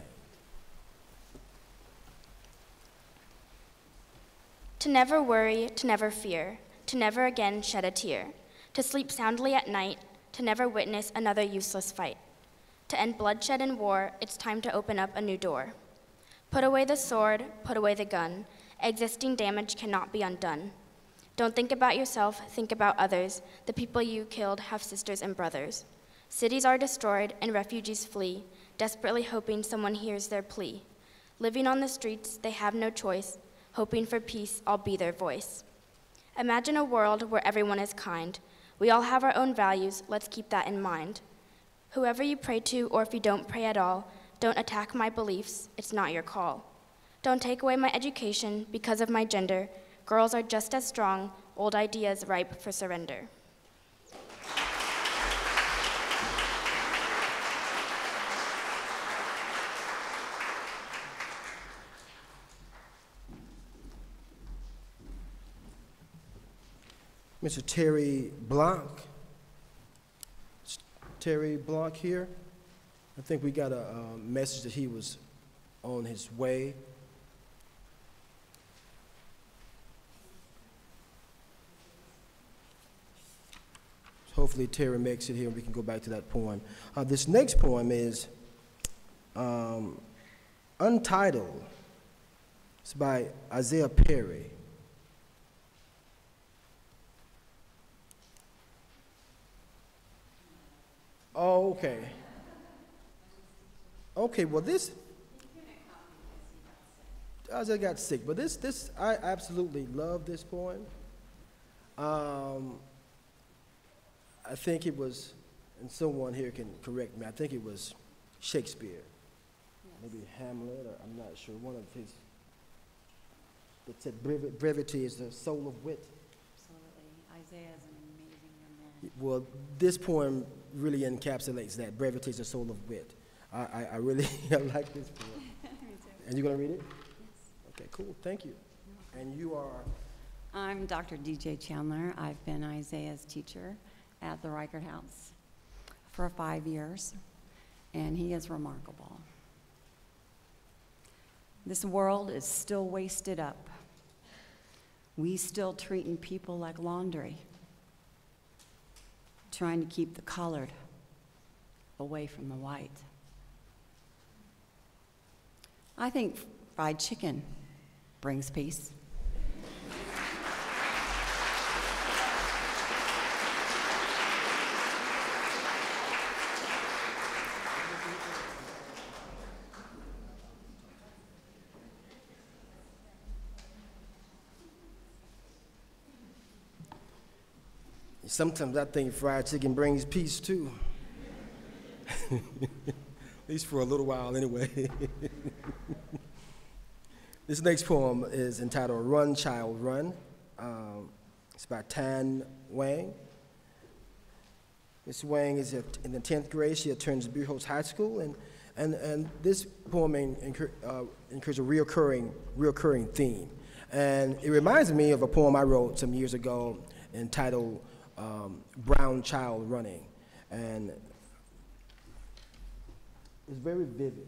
To never worry, to never fear, to never again shed a tear, to sleep soundly at night, to never witness another useless fight. To end bloodshed and war, it's time to open up a new door. Put away the sword, put away the gun. Existing damage cannot be undone. Don't think about yourself, think about others. The people you killed have sisters and brothers. Cities are destroyed and refugees flee, desperately hoping someone hears their plea. Living on the streets, they have no choice. Hoping for peace, I'll be their voice. Imagine a world where everyone is kind. We all have our own values, let's keep that in mind. Whoever you pray to, or if you don't pray at all, don't attack my beliefs, it's not your call. Don't take away my education because of my gender. Girls are just as strong, old ideas ripe for surrender. Mr. Terry Blanc. Terry Blanc here. I think we got a message that he was on his way. Hopefully Terry makes it here and we can go back to that poem. This next poem is Untitled. It's by Isaiah Perry. Oh, okay. Okay, well this, I just got sick, but this, I absolutely love this poem. I think it was, and someone here can correct me, I think it was Shakespeare. Yes. Maybe Hamlet, or I'm not sure, one of his, that said brevity is the soul of wit. Absolutely. Isaiah is an amazing young man. Well, this poem really encapsulates that. Brevity is the soul of wit. I really like this poem. Me too. And you're going to read it? Yes. Okay, cool. Thank you. And you are? I'm Dr. DJ Chandler. I've been Isaiah's teacher at the Reichert House for 5 years, and he is remarkable. This world is still wasted up. We still treating people like laundry, trying to keep the colored away from the white. I think fried chicken brings peace. Sometimes I think fried chicken brings peace too. At least for a little while anyway. This next poem is entitled Run, Child, Run. It's by Tan Wang. Miss Wang is in the 10th grade. She attends Bureau High School, and this poem includes a reoccurring theme. And it reminds me of a poem I wrote some years ago entitled Brown Child Running. And it's very vivid.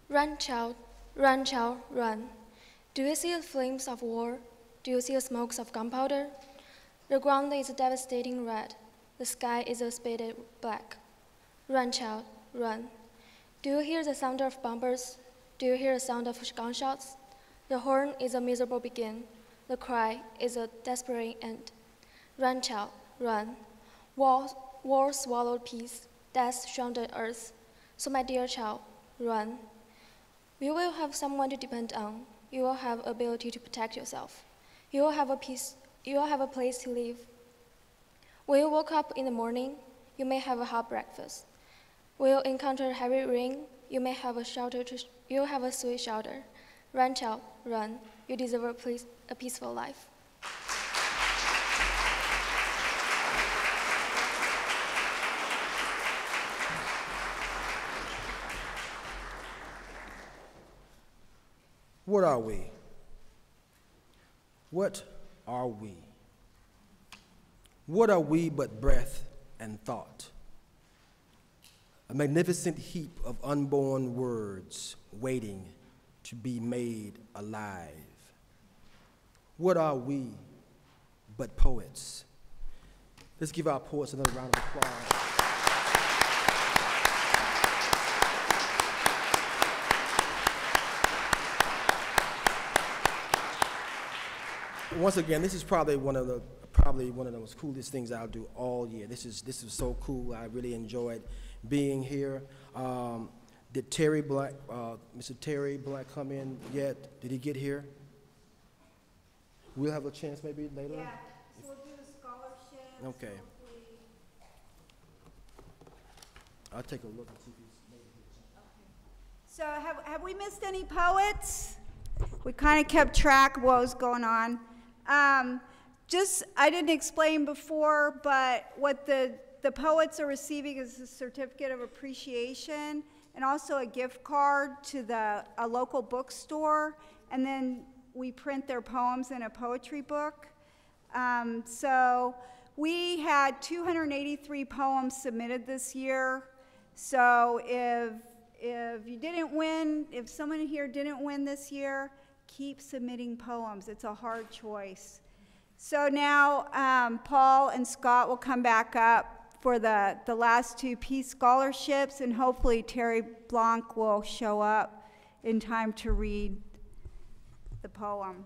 Run, child, run, child, run. Do you see the flames of war? Do you see the smokes of gunpowder? The ground is a devastating red. The sky is a spaded black. Run, child, run. Do you hear the sound of bombers? Do you hear the sound of gunshots? The horn is a miserable begin. The cry is a desperate end. Run, child, run. War swallowed peace. Death shunned the earth. So my dear child, run. You will have someone to depend on. You will have ability to protect yourself. You will have a peace. You will have a place to live. When you wake up in the morning, you may have a hot breakfast. When you encounter heavy rain, you may have a shelter. You will have a sweet shelter. Run, child, run. You deserve a peaceful life. What are we? What are we? What are we but breath and thought? A magnificent heap of unborn words waiting to be made alive. What are we but poets? Let's give our poets another round of applause. Once again, this is probably one of the most coolest things I'll do all year. This is so cool. I really enjoyed being here. Did Terry Black, Mr. Terry Black come in yet? Did he get here? We'll have a chance maybe later? Yeah, so we'll do the scholarship. Okay. I'll take a look and see if he's maybe here. So have we missed any poets? We kind of kept track of what was going on. I didn't explain before, but what the poets are receiving is a certificate of appreciation and also a gift card to a local bookstore, and then we print their poems in a poetry book. So we had 283 poems submitted this year. So if you didn't win, if someone here didn't win this year, keep submitting poems. It's a hard choice. So now Paul and Scott will come back up for the last two Peace Scholarships, and hopefully Terry Blanc will show up in time to read the poem.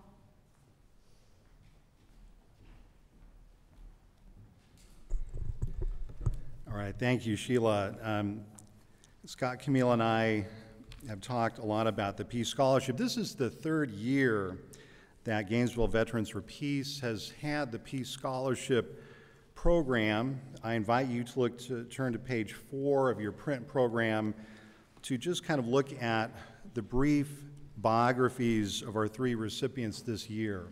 All right, thank you, Sheila. Scott, Camille, and I have talked a lot about the Peace Scholarship. This is the third year that Gainesville Veterans for Peace has had the Peace Scholarship program. I invite you to turn to page 4 of your print program to just kind of look at the brief biographies of our 3 recipients this year.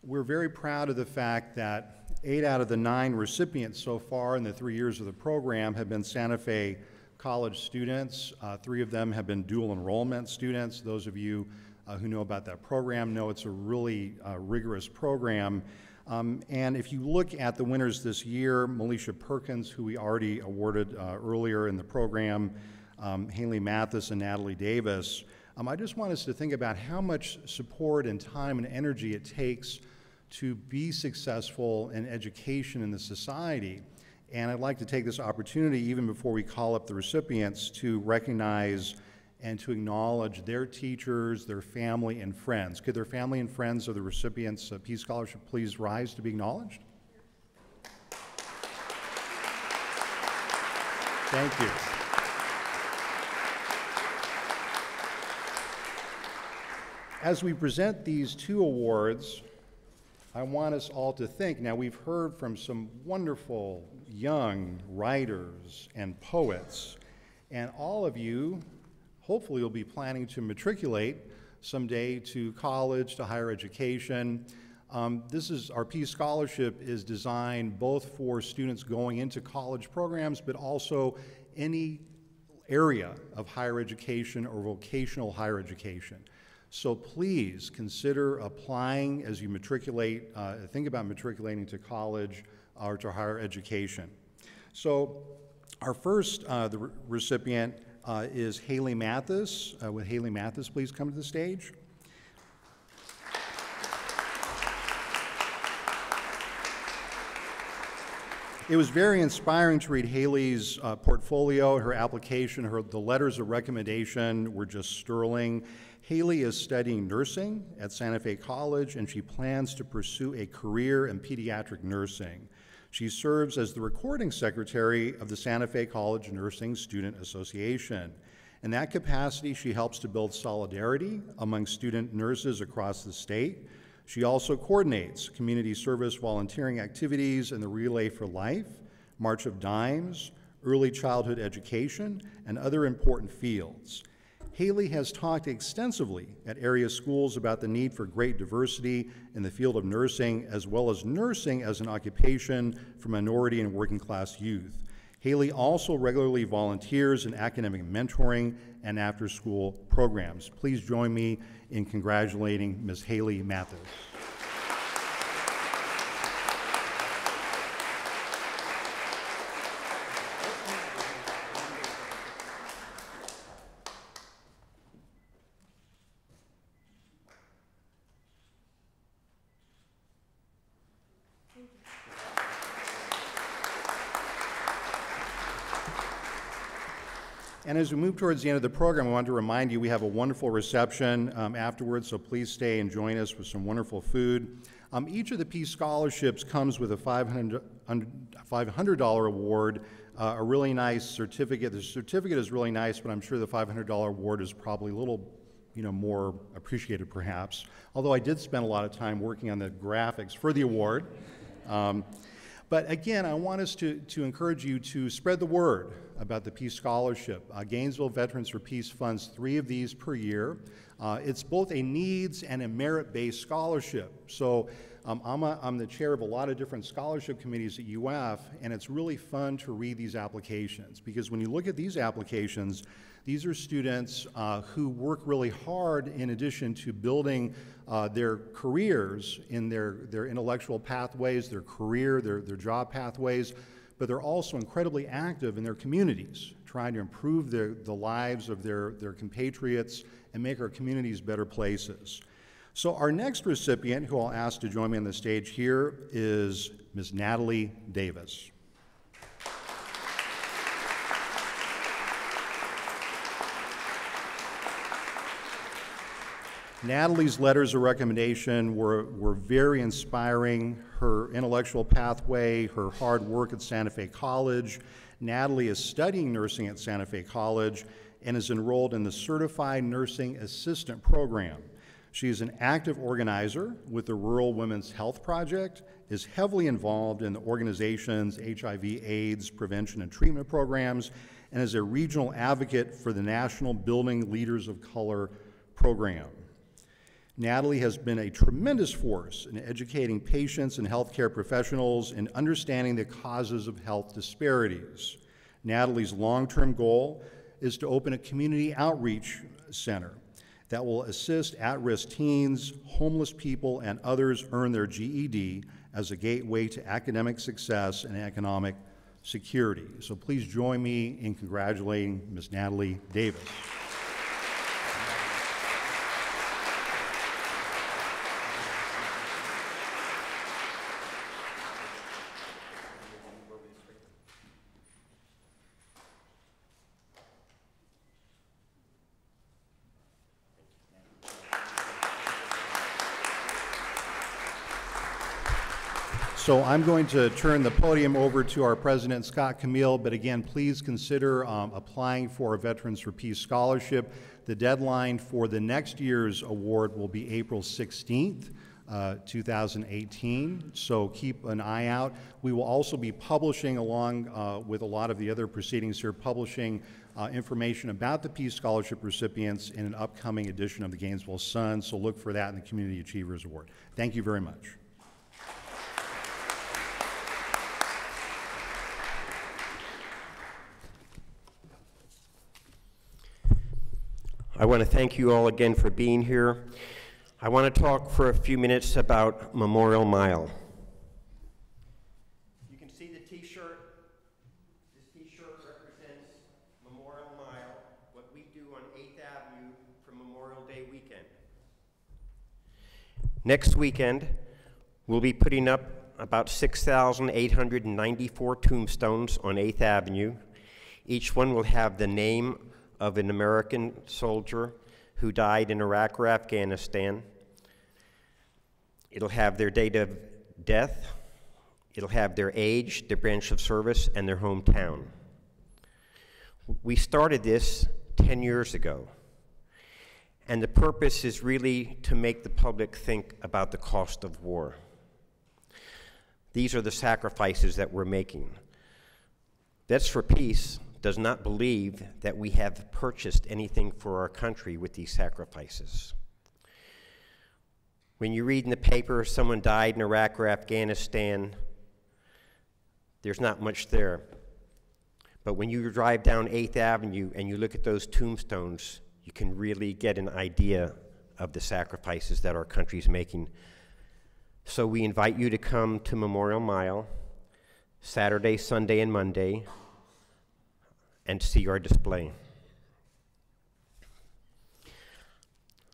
We're very proud of the fact that 8 out of the 9 recipients so far in the 3 years of the program have been Santa Fe college students. 3 of them have been dual enrollment students. Those of you who know about that program know it's a really rigorous program. And if you look at the winners this year, Melisha Perkins, who we already awarded earlier in the program, Haley Mathis and Natalie Davis, I just want us to think about how much support and time and energy it takes to be successful in education in the society. And I'd like to take this opportunity, even before we call up the recipients, to recognize and to acknowledge their teachers, their family, and friends. Could their family and friends of the recipients of Peace Scholarship please rise to be acknowledged? Thank you. As we present these 2 awards, I want us all to think. Now, we've heard from some wonderful young writers and poets, and all of you hopefully will be planning to matriculate someday to college, to higher education. Our Peace Scholarship is designed both for students going into college programs, but also any area of higher education or vocational higher education. So please consider applying as you matriculate, think about matriculating to college or to higher education. So our first the recipient is Haley Mathis. Would Haley Mathis please come to the stage? It was very inspiring to read Haley's portfolio, her application, the letters of recommendation were just sterling. Haley is studying nursing at Santa Fe College, and she plans to pursue a career in pediatric nursing. She serves as the recording secretary of the Santa Fe College Nursing Student Association. In that capacity, she helps to build solidarity among student nurses across the state. She also coordinates community service volunteering activities in the Relay for Life, March of Dimes, early childhood education, and other important fields. Haley has talked extensively at area schools about the need for great diversity in the field of nursing, as well as nursing as an occupation for minority and working class youth. Haley also regularly volunteers in academic mentoring and after-school programs. Please join me in congratulating Ms. Haley Mathis. And as we move towards the end of the program, I want to remind you we have a wonderful reception afterwards, so please stay and join us with some wonderful food. Each of the Peace Scholarships comes with a $500 award, a really nice certificate. The certificate is really nice, but I'm sure the $500 award is probably a little more appreciated perhaps, although I did spend a lot of time working on the graphics for the award. But again, I want us to encourage you to spread the word about the Peace Scholarship. Gainesville Veterans for Peace funds 3 of these per year. It's both a needs and a merit-based scholarship. So I'm the chair of a lot of different scholarship committees at UF, and it's really fun to read these applications, because when you look at these applications, these are students who work really hard in addition to building their careers in their intellectual pathways, their career, their job pathways, but they're also incredibly active in their communities, trying to improve the lives of their compatriots and make our communities better places. So our next recipient, who I'll ask to join me on the stage here, is Ms. Natalie Davis. Natalie's letters of recommendation were very inspiring. Her intellectual pathway, her hard work at Santa Fe College. Natalie is studying nursing at Santa Fe College and is enrolled in the Certified Nursing Assistant Program. She is an active organizer with the Rural Women's Health Project, is heavily involved in the organization's HIV/AIDS prevention and treatment programs, and is a regional advocate for the National Building Leaders of Color program. Natalie has been a tremendous force in educating patients and healthcare professionals in understanding the causes of health disparities. Natalie's long-term goal is to open a community outreach center that will assist at-risk teens, homeless people, and others earn their GED as a gateway to academic success and economic security. So please join me in congratulating Ms. Natalie Davis. So I'm going to turn the podium over to our president, Scott Camille, but again, please consider applying for a Veterans for Peace scholarship. The deadline for the next year's award will be April 16th, 2018, so keep an eye out. We will also be publishing, along with a lot of the other proceedings here, publishing information about the Peace Scholarship recipients in an upcoming edition of the Gainesville Sun, so look for that in the Community Achievers Award. Thank you very much. I want to thank you all again for being here. I want to talk for a few minutes about Memorial Mile. You can see the t-shirt. This t-shirt represents Memorial Mile, what we do on 8th Avenue for Memorial Day weekend. Next weekend, we'll be putting up about 6,894 tombstones on 8th Avenue. Each one will have the name of an American soldier who died in Iraq or Afghanistan. It'll have their date of death, it'll have their age, their branch of service, and their hometown. We started this 10 years ago, and the purpose is really to make the public think about the cost of war. These are the sacrifices that we're making. Vets for Peace does not believe that we have purchased anything for our country with these sacrifices. When you read in the paper someone died in Iraq or Afghanistan, there's not much there. But when you drive down 8th Avenue and you look at those tombstones, you can really get an idea of the sacrifices that our country's making. So we invite you to come to Memorial Mile Saturday, Sunday, and Monday, and see our display.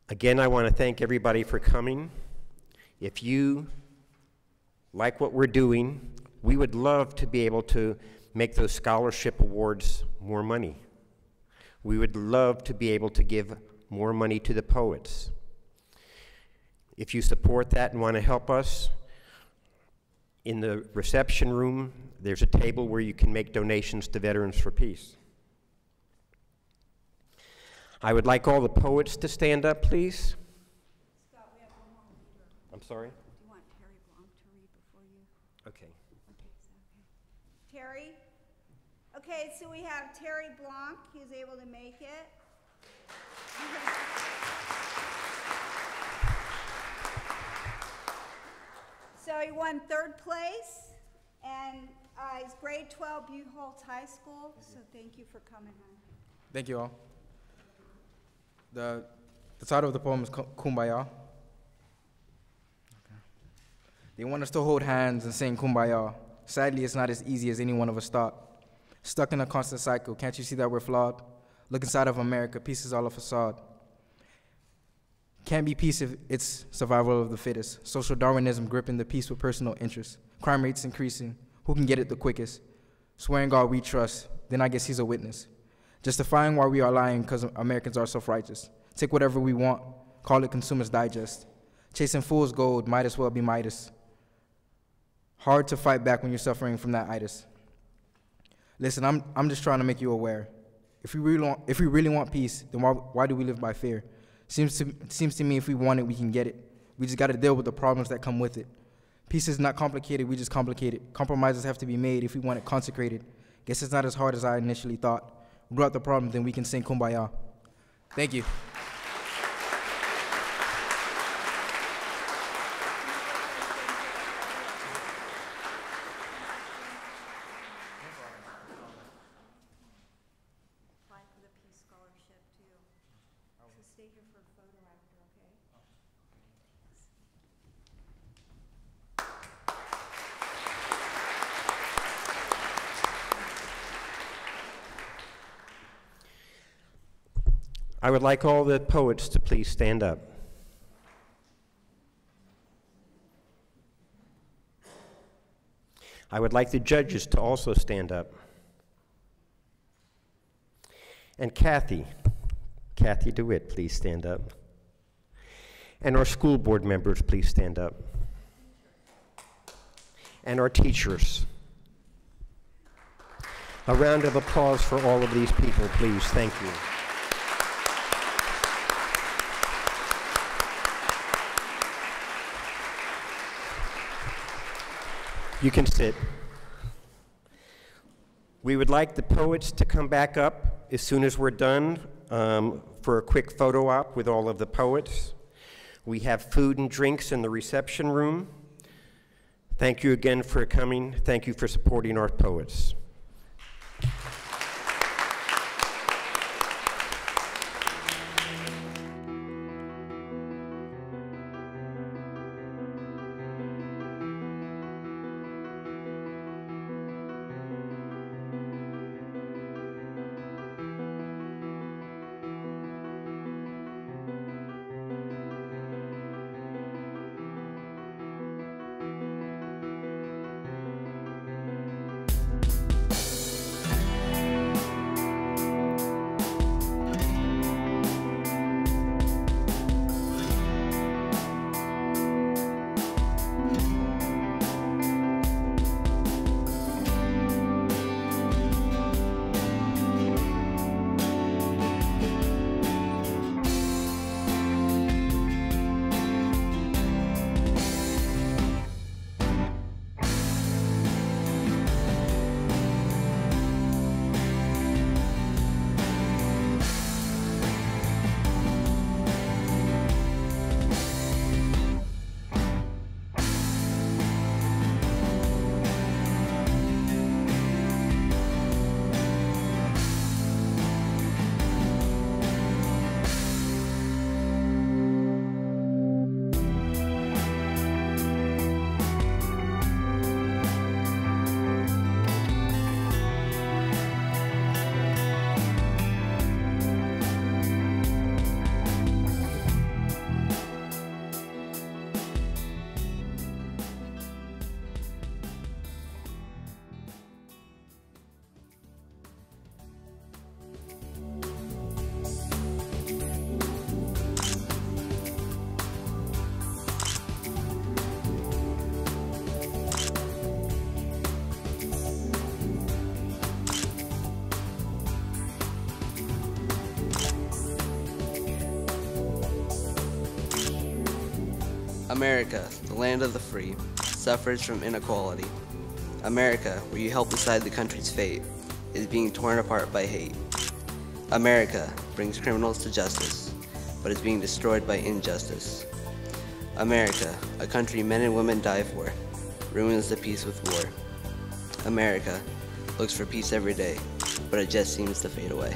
Again, I want to thank everybody for coming. If you like what we're doing, we would love to be able to make those scholarship awards more money. We would love to be able to give more money to the poets. If you support that and want to help us, in the reception room, there's a table where you can make donations to Veterans for Peace. I would like all the poets to stand up, please. Scott, we have one more reader. I'm sorry? Do you want Terry Blanc to read before you? Okay. Terry? Okay, so we have Terry Blanc. He's able to make it. So he won 3rd place, and he's grade 12, Buchholz High School, so thank you for coming on. Thank you all. The title of the poem is Kumbaya. Okay. They want us to hold hands and sing Kumbaya. Sadly, it's not as easy as any one of us thought. Stuck in a constant cycle, can't you see that we're flawed? Look inside of America, peace is all a facade. Can't be peace if it's survival of the fittest. Social Darwinism gripping the peace with personal interest. Crime rates increasing, who can get it the quickest? Swearing God we trust, then I guess he's a witness. Justifying why we are lying because Americans are self-righteous. Take whatever we want, call it Consumer's Digest. Chasing fool's gold might as well be Midas. Hard to fight back when you're suffering from that itis. Listen, I'm just trying to make you aware. If we really want peace, then why do we live by fear? Seems to me if we want it, we can get it. We just got to deal with the problems that come with it. Peace is not complicated, we just complicate it. Compromises have to be made if we want it consecrated. Guess it's not as hard as I initially thought. Root out the problem, then we can sing Kumbaya. Thank you. stay here for a photo after, okay? I would like all the poets to please stand up. I would like the judges to also stand up. And Kathy DeWitt, please stand up. And our school board members, please stand up. And our teachers. A round of applause for all of these people, please. Thank you. You can sit. We would like the poets to come back up as soon as we're done for a quick photo op with all of the poets. We have food and drinks in the reception room. Thank you again for coming. Thank you for supporting our poets. America, the land of the free, suffers from inequality. America, where you help decide the country's fate, is being torn apart by hate. America brings criminals to justice, but is being destroyed by injustice. America, a country men and women die for, ruins the peace with war. America looks for peace every day, but it just seems to fade away.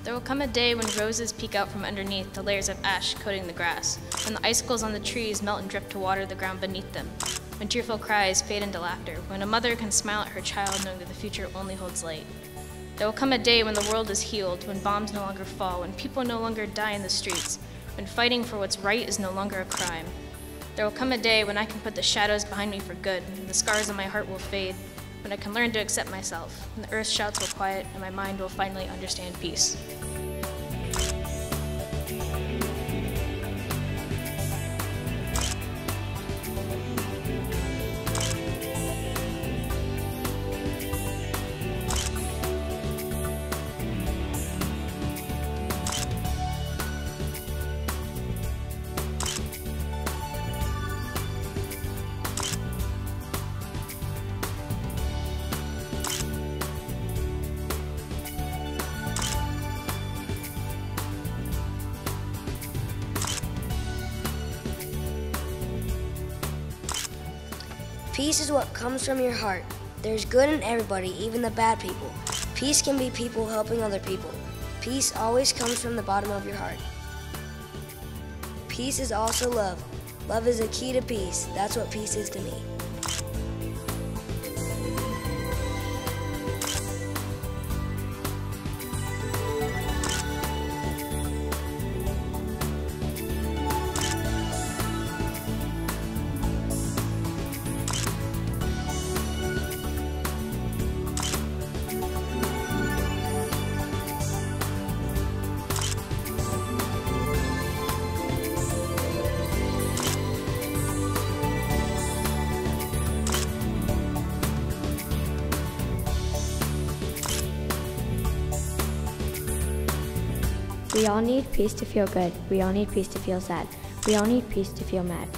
There will come a day when roses peek out from underneath the layers of ash coating the grass, when the icicles on the trees melt and drip to water the ground beneath them, when tearful cries fade into laughter, when a mother can smile at her child knowing that the future only holds light. There will come a day when the world is healed, when bombs no longer fall, when people no longer die in the streets, when fighting for what's right is no longer a crime. There will come a day when I can put the shadows behind me for good, and the scars on my heart will fade, when I can learn to accept myself, when the earth's shouts will quiet, and my mind will finally understand peace. Peace is what comes from your heart. There's good in everybody, even the bad people. Peace can be people helping other people. Peace always comes from the bottom of your heart. Peace is also love. Love is a key to peace. That's what peace is to me. We all need peace to feel good. We all need peace to feel sad. We all need peace to feel mad.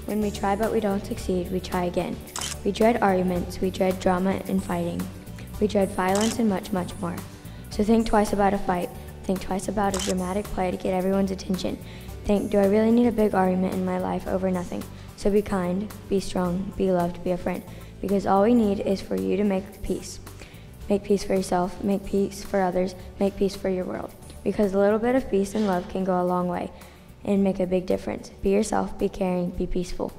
When we try but we don't succeed, we try again. We dread arguments. We dread drama and fighting. We dread violence and much, much more. So think twice about a fight. Think twice about a dramatic play to get everyone's attention. Think, do I really need a big argument in my life over nothing? So be kind, be strong, be loved, be a friend. Because all we need is for you to make peace. Make peace for yourself, make peace for others, make peace for your world. Because a little bit of peace and love can go a long way and make a big difference. Be yourself, be caring, be peaceful.